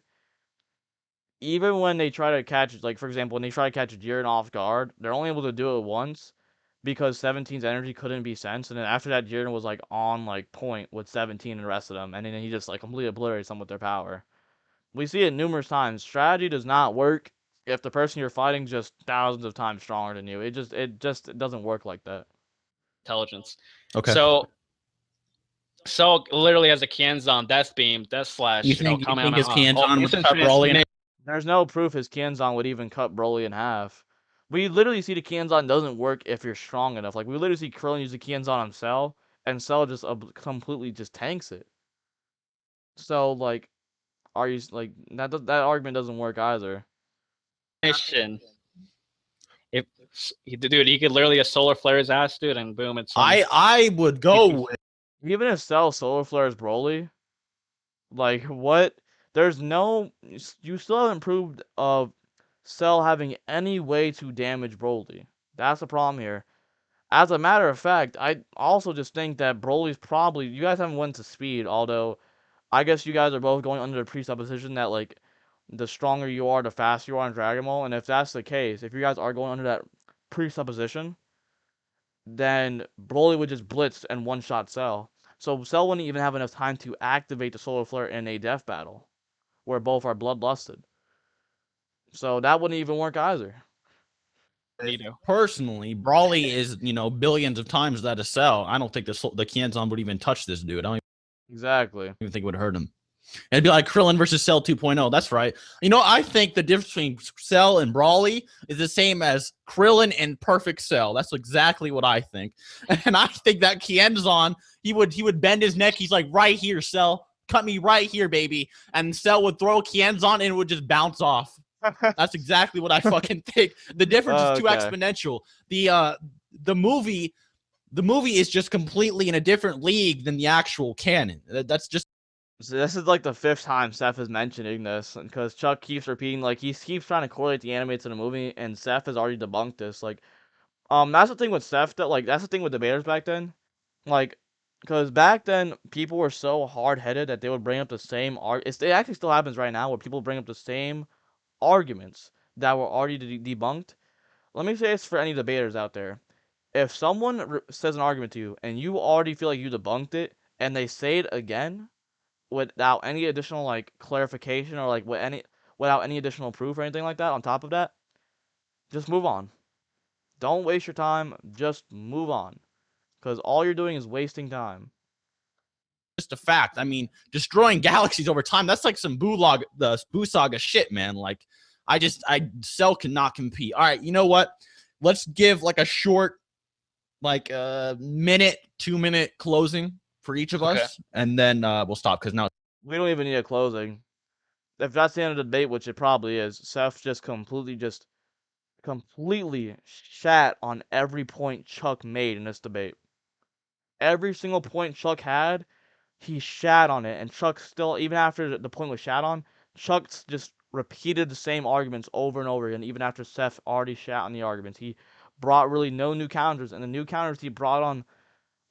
Even when they try to catch, like, for example, when they try to catch Jiren off guard, they're only able to do it once because 17's energy couldn't be sensed. And then after that, Jiren was, like, on, like, point with 17 and the rest of them. And then he just, like, completely obliterates them with their power. We see it numerous times. Strategy does not work if the person you're fighting is just thousands of times stronger than you. It just doesn't work like that. Intelligence. Okay. So literally has a Kienzan, Death Beam, Death Slash. You think his Kienzan would cut Broly in half? There's no proof his Kienzan would even cut Broly in half. We literally see the Kienzan doesn't work if you're strong enough. Like, we literally see Krillin use the Kienzan on Cell, and Cell just completely just tanks it. So, like, are you, like, that argument doesn't work either. Dude, he could literally just solar flare his ass, dude, and boom, it's... I would go with... Even if Cell solar flares Broly, like, what... There's no... You still haven't proved of Cell having any way to damage Broly. That's the problem here. As a matter of fact, I also just think that Broly's probably... You guys haven't went to speed, although I guess you guys are both going under the presupposition that, like, the stronger you are, the faster you are in Dragon Ball. And if that's the case, if you guys are going under that presupposition, then Broly would just blitz and one-shot Cell. So Cell wouldn't even have enough time to activate the Solar Flare in a death battle, where both are bloodlusted. So that wouldn't even work either. Personally, Broly is, you know, billions of times that of Cell. I don't think the Kienzan would even touch this dude. I don't exactly even think it would hurt him. It'd be like Krillin versus Cell 2.0. That's right. You know, I think the difference between Cell and Brawly is the same as Krillin and Perfect Cell. That's exactly what I think. And I think that Kienzon, he would bend his neck. He's like, right here, Cell. Cut me right here, baby. And Cell would throw Kienzon and it would just bounce off. That's exactly what I fucking think. The difference is too exponential. The movie is just completely in a different league than the actual canon. That's just. So this is like the 5th time Seth is mentioning this, because Chuck keeps repeating, like, he keeps trying to correlate the anime to the movie, and Seth has already debunked this. Like, that's the thing with Seth, that, like, that's the thing with debaters back then. Like, because back then, people were so hard-headed that they would bring up the same it actually still happens right now, where people bring up the same arguments that were already debunked. Let me say this for any debaters out there. If someone says an argument to you, and you already feel like you debunked it, and they say it again, without any additional like clarification or like without any additional proof or anything like that on top of that, just move on. Don't waste your time, just move on, because all you're doing is wasting time. Just a fact. I mean, destroying galaxies over time, that's like some Boo Saga shit, man. Like, Cell cannot compete. All right, you know what? Let's give like a short, like minute, 2-minute closing for each of us, and then we'll stop, because now we don't even need a closing. If that's the end of the debate, which it probably is, Seth just completely shat on every point Chuck made in this debate. Every single point Chuck had, he shat on it, and Chuck still, even after the point was shat on, Chuck just repeated the same arguments over and over again, even after Seth already shat on the arguments. He brought really no new counters, and the new counters he brought on,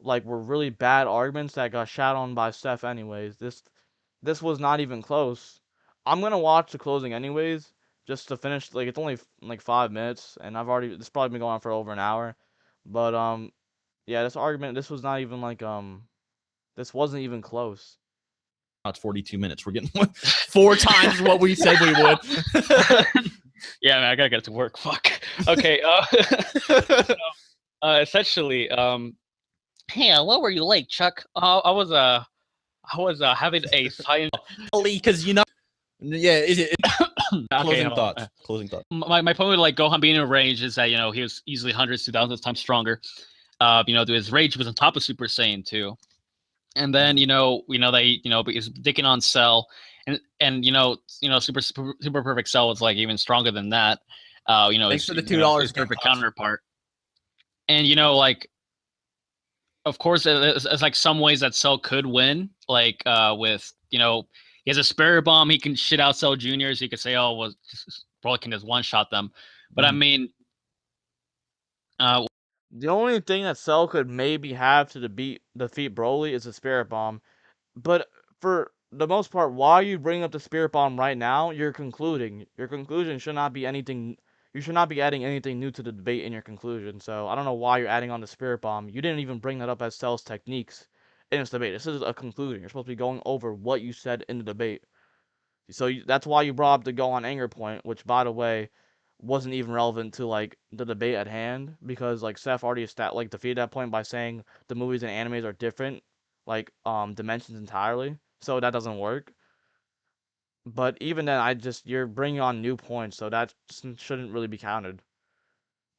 like, were really bad arguments that got shat on by Seth anyways. This was not even close. I'm gonna watch the closing anyways, just to finish. Like, it's only like 5 minutes, and this probably been going on for over an hour. But yeah, this was not even like this wasn't even close. it's 42 minutes. We're getting 4 times what we said we would. Yeah, man, I gotta get to work. Fuck. Okay. Essentially, hey, what were you like, Chuck? I was having a science. Because you know, yeah. Okay, Closing thoughts. My point with like Gohan being in range is that, you know, he was easily hundreds to thousands of times stronger. You know, his rage was on top of Super Saiyan 2. And then, you know that he, he's dicking on Cell, and Super Perfect Cell was like even stronger than that. Thanks for the $2 perfect counterpart. And like, of course, it's like some ways that Cell could win, like with he has a Spirit Bomb, he can shit out Cell Juniors. He could say, oh, well, probably can just one shot them, but I mean, the only thing that Cell could maybe have to defeat Broly is a Spirit Bomb. But for the most part, why are you bringing up the Spirit Bomb right now? You're concluding. Your conclusion should not be anything. You should not be adding anything new to the debate in your conclusion. So I don't know why you're adding on the Spirit Bomb. You didn't even bring that up as Cell's techniques in this debate. This is a conclusion. You're supposed to be going over what you said in the debate. So that's why you brought up the Go on Anger point, which, by the way, wasn't even relevant to like the debate at hand, because like Seth already defeated that point by saying the movies and animes are different, like dimensions entirely. So that doesn't work. But even then, you're bringing on new points, so that shouldn't really be counted.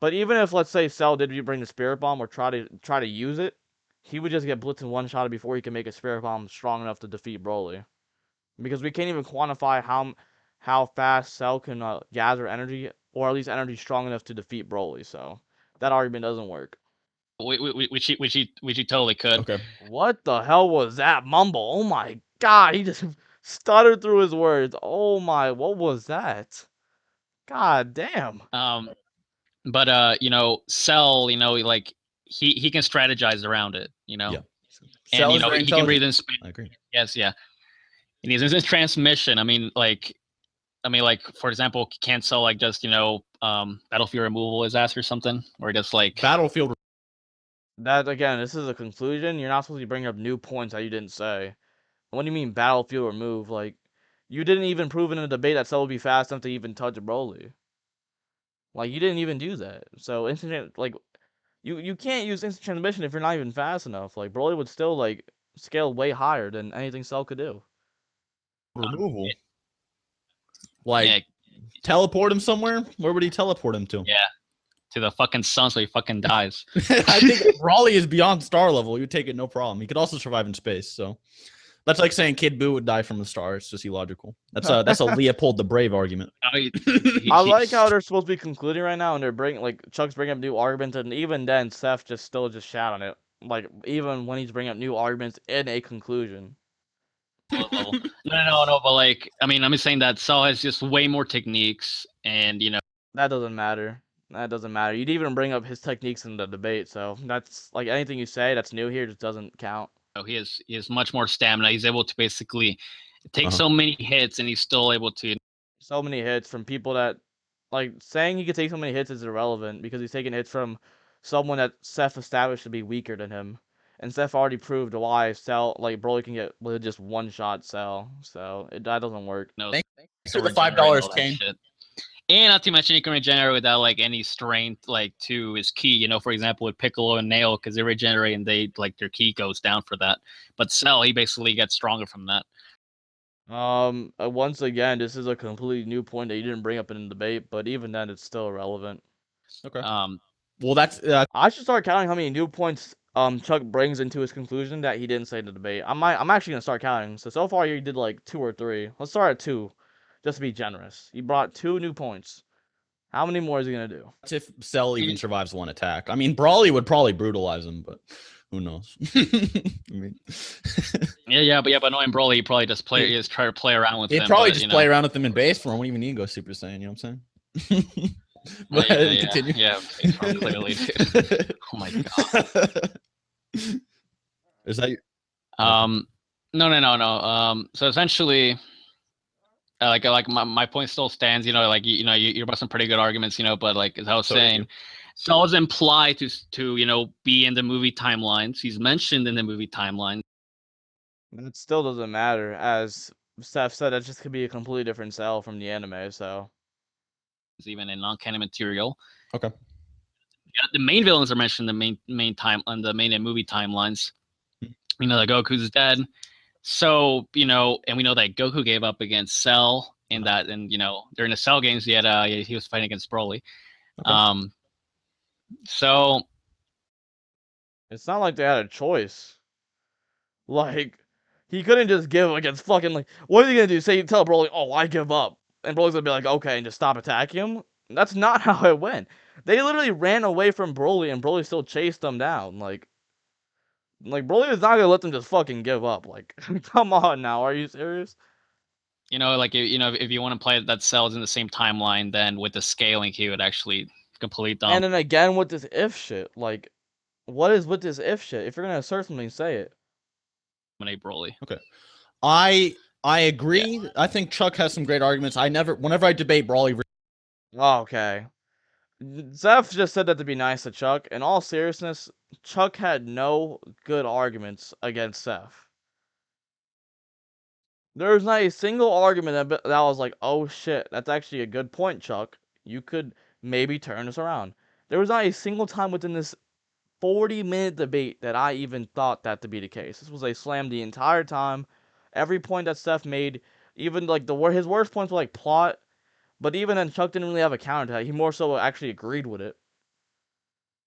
But even if, let's say, Cell did bring the Spirit Bomb or try to use it, he would just get blitzed and one shot before he can make a Spirit Bomb strong enough to defeat Broly. Because we can't even quantify how fast Cell can gather energy, or at least energy strong enough to defeat Broly. So that argument doesn't work. Which he totally could. Okay. What the hell was that mumble? Oh my god, he just stuttered through his words. Oh my, what was that? God damn. But Cell, like he can strategize around it, Yeah. And he can breathe in space. I agree. Yes, yeah. And he's in transmission. I mean, like, for example, can Cell like just battlefield removal his ass or something, or just like battlefield? That again, this is a conclusion. You're not supposed to bring up new points that you didn't say. What do you mean battlefield remove? Like, you didn't even prove in a debate that Cell would be fast enough to even touch Broly. Like, you didn't even do that. So instant, like, you can't use instant transmission if you're not even fast enough. Like, Broly would still like scale way higher than anything Cell could do. removal. Like, teleport him somewhere? Where would he teleport him to? Yeah, to the fucking sun so he fucking dies. I think Brawly is beyond star level. He would take it no problem. He could also survive in space. So that's like saying Kid Buu would die from the stars. Just illogical. That's a Leopold the Brave argument. I like how they're supposed to be concluding right now, and they're bringing Chuck's bringing up new arguments, and even then, Seth still shat on it. Like even when he's bringing up new arguments in a conclusion. Level. No. But like, I mean, I'm just saying that Cell has just way more techniques, and that doesn't matter. That doesn't matter. You'd even bring up his techniques in the debate, so that's like anything you say that's new here just doesn't count. He has much more stamina. He's able to basically take so many hits, and he's still able to. So many hits from people that, like, saying he could take so many hits is irrelevant because he's taking hits from someone that Seth established to be weaker than him. And Seth already proved why Broly can get with just one shot Cell. So that doesn't work. No, thanks for the $5, Kane. And not to mention, he can regenerate without like any strength, like to his ki. For example, with Piccolo and Nail, because they regenerate and they like their ki goes down for that. But Cell, he basically gets stronger from that. Once again, this is a completely new point that you didn't bring up in the debate, but even then, it's still irrelevant. Okay. Well, that's. I should start counting how many new points Chuck brings into his conclusion that he didn't say in the debate. I'm actually gonna start counting. So far you did like 2 or 3. Let's start at 2, just to be generous. He brought 2 new points. How many more is he gonna do? If Cell even survives one attack. I mean, Brawly would probably brutalize him, but who knows? I mean, but knowing Brawly, he probably just try to play around with him. He'd probably just play around with him in base form. Wouldn't even need to go Super Saiyan. You know what I'm saying? But continue. Yeah, clearly. Oh my god. Is that? No. So essentially, like my point still stands. You brought some pretty good arguments. But like as I was saying, Cell is implied to be in the movie timelines. He's mentioned in the movie timeline. It still doesn't matter, as Seth said. That just could be a completely different Cell from the anime. So. Even in non-canon material. Okay. Yeah, the main villains are mentioned in the main time on the main and movie timelines. That Goku's dead. So, and we know that Goku gave up against Cell in that, and during the Cell games he was fighting against Broly. Okay. So it's not like they had a choice. Like, he couldn't just give against fucking, like, what are you gonna do? Tell Broly, oh, I give up. And Broly's gonna be like, okay, and just stop attacking him? That's not how it went. They literally ran away from Broly, and Broly still chased them down. Like Broly is not gonna let them just fucking give up. Like, come on now, are you serious? If you want to play that Cell's in the same timeline, then with the scaling, he would actually complete them. And then again with this if shit. Like, what is with this if shit? If you're gonna assert something, say it. Broly. Okay. I agree. Yeah. I think Chuck has some great arguments. Whenever I debate Brawly. Okay. Zeph just said that to be nice to Chuck. In all seriousness, Chuck had no good arguments against Seth. There's not a single argument that was like, oh shit, that's actually a good point, Chuck. You could maybe turn this around. There was not a single time within this 40-minute debate that I even thought that to be the case. This was a slam the entire time. Every point that Seth made, even like his worst points were like plot, but even then Chuck didn't really have a counter to that. He more so actually agreed with it.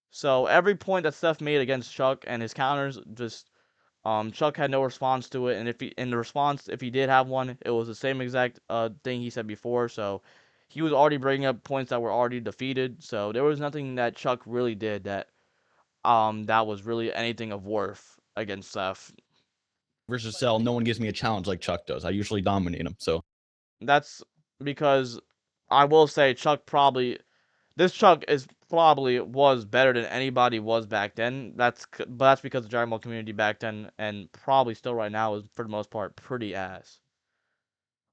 So every point that Seth made against Chuck and his counters, just Chuck had no response to it, and if he did have one, it was the same exact thing he said before. So he was already bringing up points that were already defeated. So there was nothing that Chuck really did that was really anything of worth against Seth. Versus Cell, no one gives me a challenge like Chuck does. I usually dominate him. So that's because I will say Chuck was better than anybody was back then. That's because the Dragon Ball community back then, and probably still right now, is for the most part pretty ass.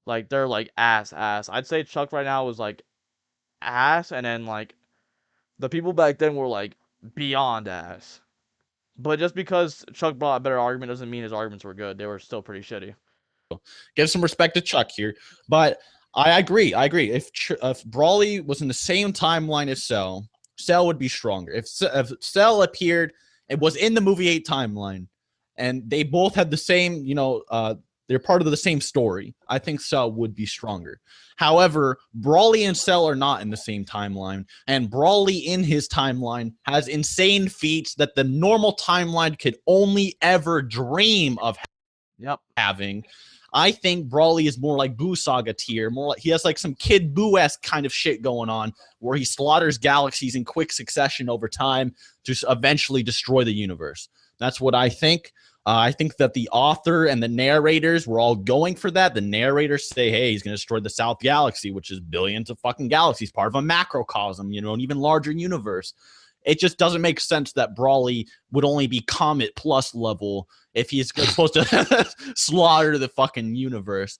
Like, they're like ass. I'd say Chuck right now was like ass, and then like the people back then were like beyond ass. But just because Chuck brought a better argument doesn't mean his arguments were good. They were still pretty shitty. Give some respect to Chuck here, but I agree. If Brawly was in the same timeline as Cell would be stronger. If Cell appeared, it was in the movie 8 timeline, and they both had the same, They're part of the same story. I think Cell would be stronger. However, Brawly and Cell are not in the same timeline, and Brawly in his timeline has insane feats that the normal timeline could only ever dream of having. I think Brawly is more like Boo Saga tier, more like he has like some Kid Boo-esque kind of shit going on where he slaughters galaxies in quick succession over time to eventually destroy the universe. That's what I think. I think that the author and the narrators were all going for that. The narrators say, hey, he's going to destroy the South Galaxy, which is billions of fucking galaxies, part of a macrocosm, you know, an even larger universe. It just doesn't make sense that Brawly would only be Comet Plus level if he's supposed to slaughter the fucking universe.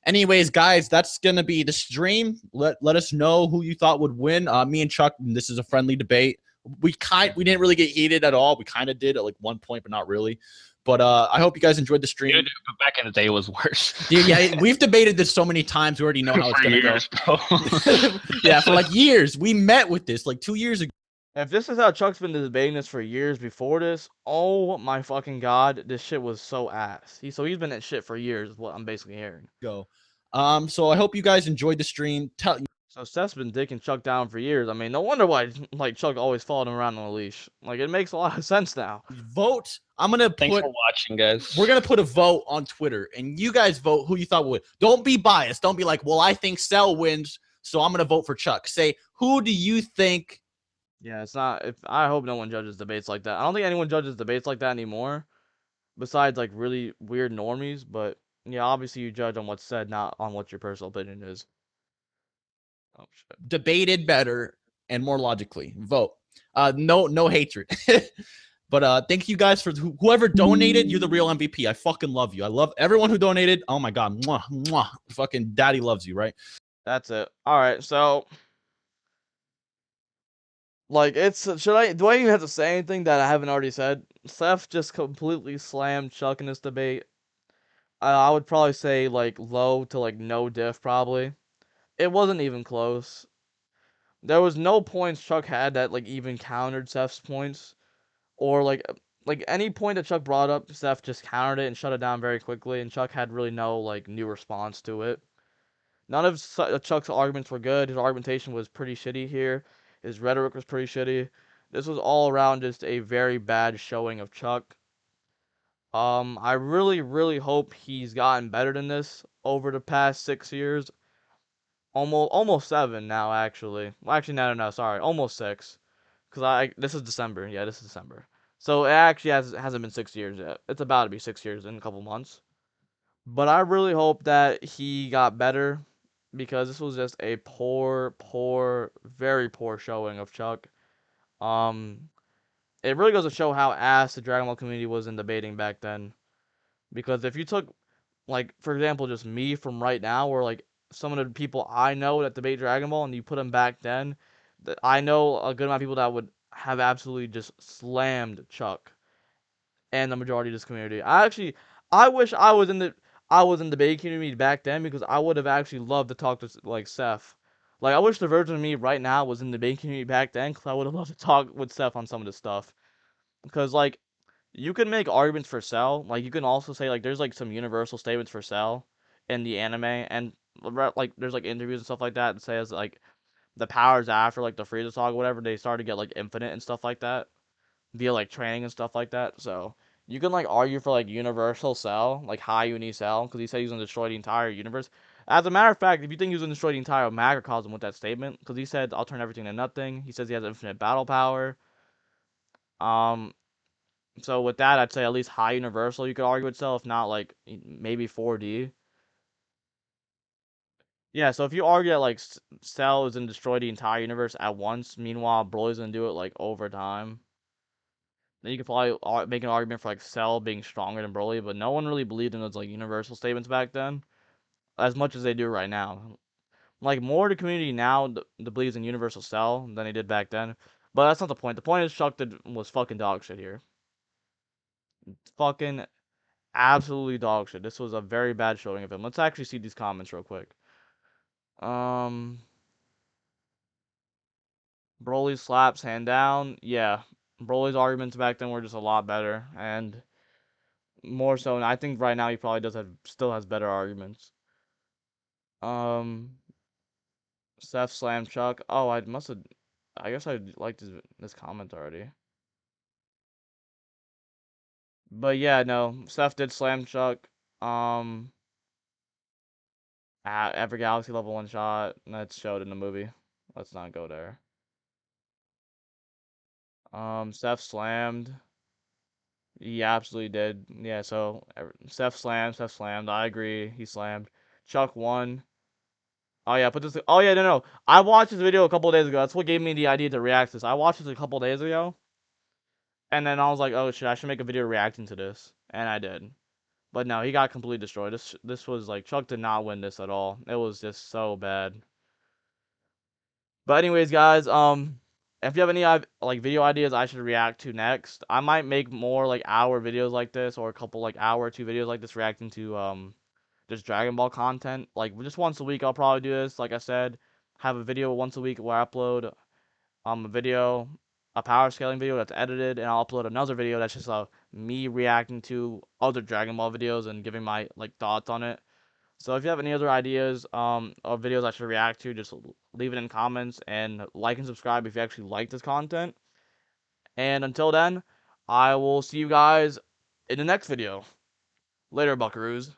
Anyways, guys, that's going to be the stream. Let us know who you thought would win. Me and Chuck, this is a friendly debate. We didn't really get heated at all. We kind of did at like one point, but not really. But I hope you guys enjoyed the stream. Dude, but back in the day, it was worse. Dude, yeah, we've debated this so many times. We already know how it's going to go. Yeah, for like years. We met with this like 2 years ago. If this is how Chuck's been debating this for years before this, oh my fucking god, this shit was so ass. So he's been at shit for years, is what I'm basically hearing. So I hope you guys enjoyed the stream. So Seth's been dicking Chuck down for years. I mean, no wonder why like Chuck always followed him around on a leash. Like it makes a lot of sense now. Vote. Thanks for watching, guys. We're gonna put a vote on Twitter, and you guys vote who you thought would. Don't be biased. Don't be like, well, I think Cell wins, so I'm gonna vote for Chuck. Say, who do you think? Yeah, it's not. I hope no one judges debates like that. I don't think anyone judges debates like that anymore, besides like really weird normies. But yeah, obviously you judge on what's said, not on what your personal opinion is. Oh shit. Debated better and more logically. Vote. No hatred. But thank you guys for whoever donated. You're the real MVP. I fucking love you. I love everyone who donated. Oh my god, mwah, mwah. Fucking daddy loves you, right? That's it. All right, so. Like, do I even have to say anything that I haven't already said? Seth just completely slammed Chuck in this debate. I would probably say, like, low to, like, no diff, probably. It wasn't even close. There was no points Chuck had that, like, even countered Seth's points. Or, like, any point that Chuck brought up, Seth just countered it and shut it down very quickly, and Chuck had really no, like, new response to it. None of Chuck's arguments were good. His argumentation was pretty shitty here. His rhetoric was pretty shitty. This was all around just a very bad showing of Chuck. I really, really hope he's gotten better than this over the past 6 years. Almost 7 now, actually. Well, actually, no, sorry, almost 6. Cause this is December. Yeah, this is December. So it actually hasn't been 6 years yet. It's about to be 6 years in a couple months. But I really hope that he got better, because this was just a poor, very poor showing of Chuck. It really goes to show how ass the Dragon Ball community was in debating back then. Because if you took, like, for example, just me from right now, or like some of the people I know that debate Dragon Ball, and you put them back then, I know a good amount of people that would have absolutely just slammed Chuck and the majority of this community. I wish I was in the debate community back then, because I would have actually loved to talk to like Seth. Like, I wish the version of me right now was in the debate community back then, because I would have loved to talk with Seth on some of this stuff. Because like, you can make arguments for Cell. Like, you can also say like there's like some universal statements for Cell in the anime, and like there's like interviews and stuff like that that says like the powers after like the Frieza saga, whatever, they started to get like infinite and stuff like that via like training and stuff like that. So you can like argue for like universal Cell, like high uni Cell, because he said he's gonna destroy the entire universe. As a matter of fact, if you think he was gonna destroy the entire macrocosm with that statement, because he said I'll turn everything to nothing. He says he has infinite battle power. Um, so with that, I'd say at least high universal you could argue with Cell, if not like maybe 4D. Yeah, so if you argue that like Cell is gonna destroy the entire universe at once, meanwhile Broly's gonna do it like over time, then you could probably make an argument for like Cell being stronger than Broly, but no one really believed in those like universal statements back then, as much as they do right now. Like, more of the community now believes in universal Cell than they did back then, but that's not the point. The point is Chuck was fucking dog shit here. Fucking absolutely dog shit. This was a very bad showing of him. Let's actually see these comments real quick. Broly slaps hand down. Yeah, Broly's arguments back then were just a lot better, and more so, and I think right now he probably still has better arguments. Seth slam Chuck. Oh, I must have. I guess I liked this comment already. But yeah, no, Seth did slam Chuck. At every Galaxy level 1 shot. That's showed in the movie. Let's not go there. Seth slammed. He absolutely did. Yeah, so Seth slammed. Seth slammed. I agree. He slammed. Chuck won. Oh yeah, put this. Oh yeah, no. I watched this video a couple days ago. That's what gave me the idea to react to this. I watched this a couple days ago, and then I was like, oh shit, I should make a video reacting to this, and I did. But no, he got completely destroyed. This was like Chuck did not win this at all. It was just so bad. But anyways, guys, if you have any like video ideas I should react to next, I might make more like hour videos like this, or a couple like hour or two videos like this reacting to just Dragon Ball content. Like just once a week, I'll probably do this. Like I said, have a video once a week where I upload a video, a power scaling video that's edited, and I'll upload another video that's just me reacting to other Dragon Ball videos and giving my like thoughts on it. So if you have any other ideas or videos I should react to, just leave it in comments and like and subscribe if you actually like this content. And until then, I will see you guys in the next video. Later, buckaroos.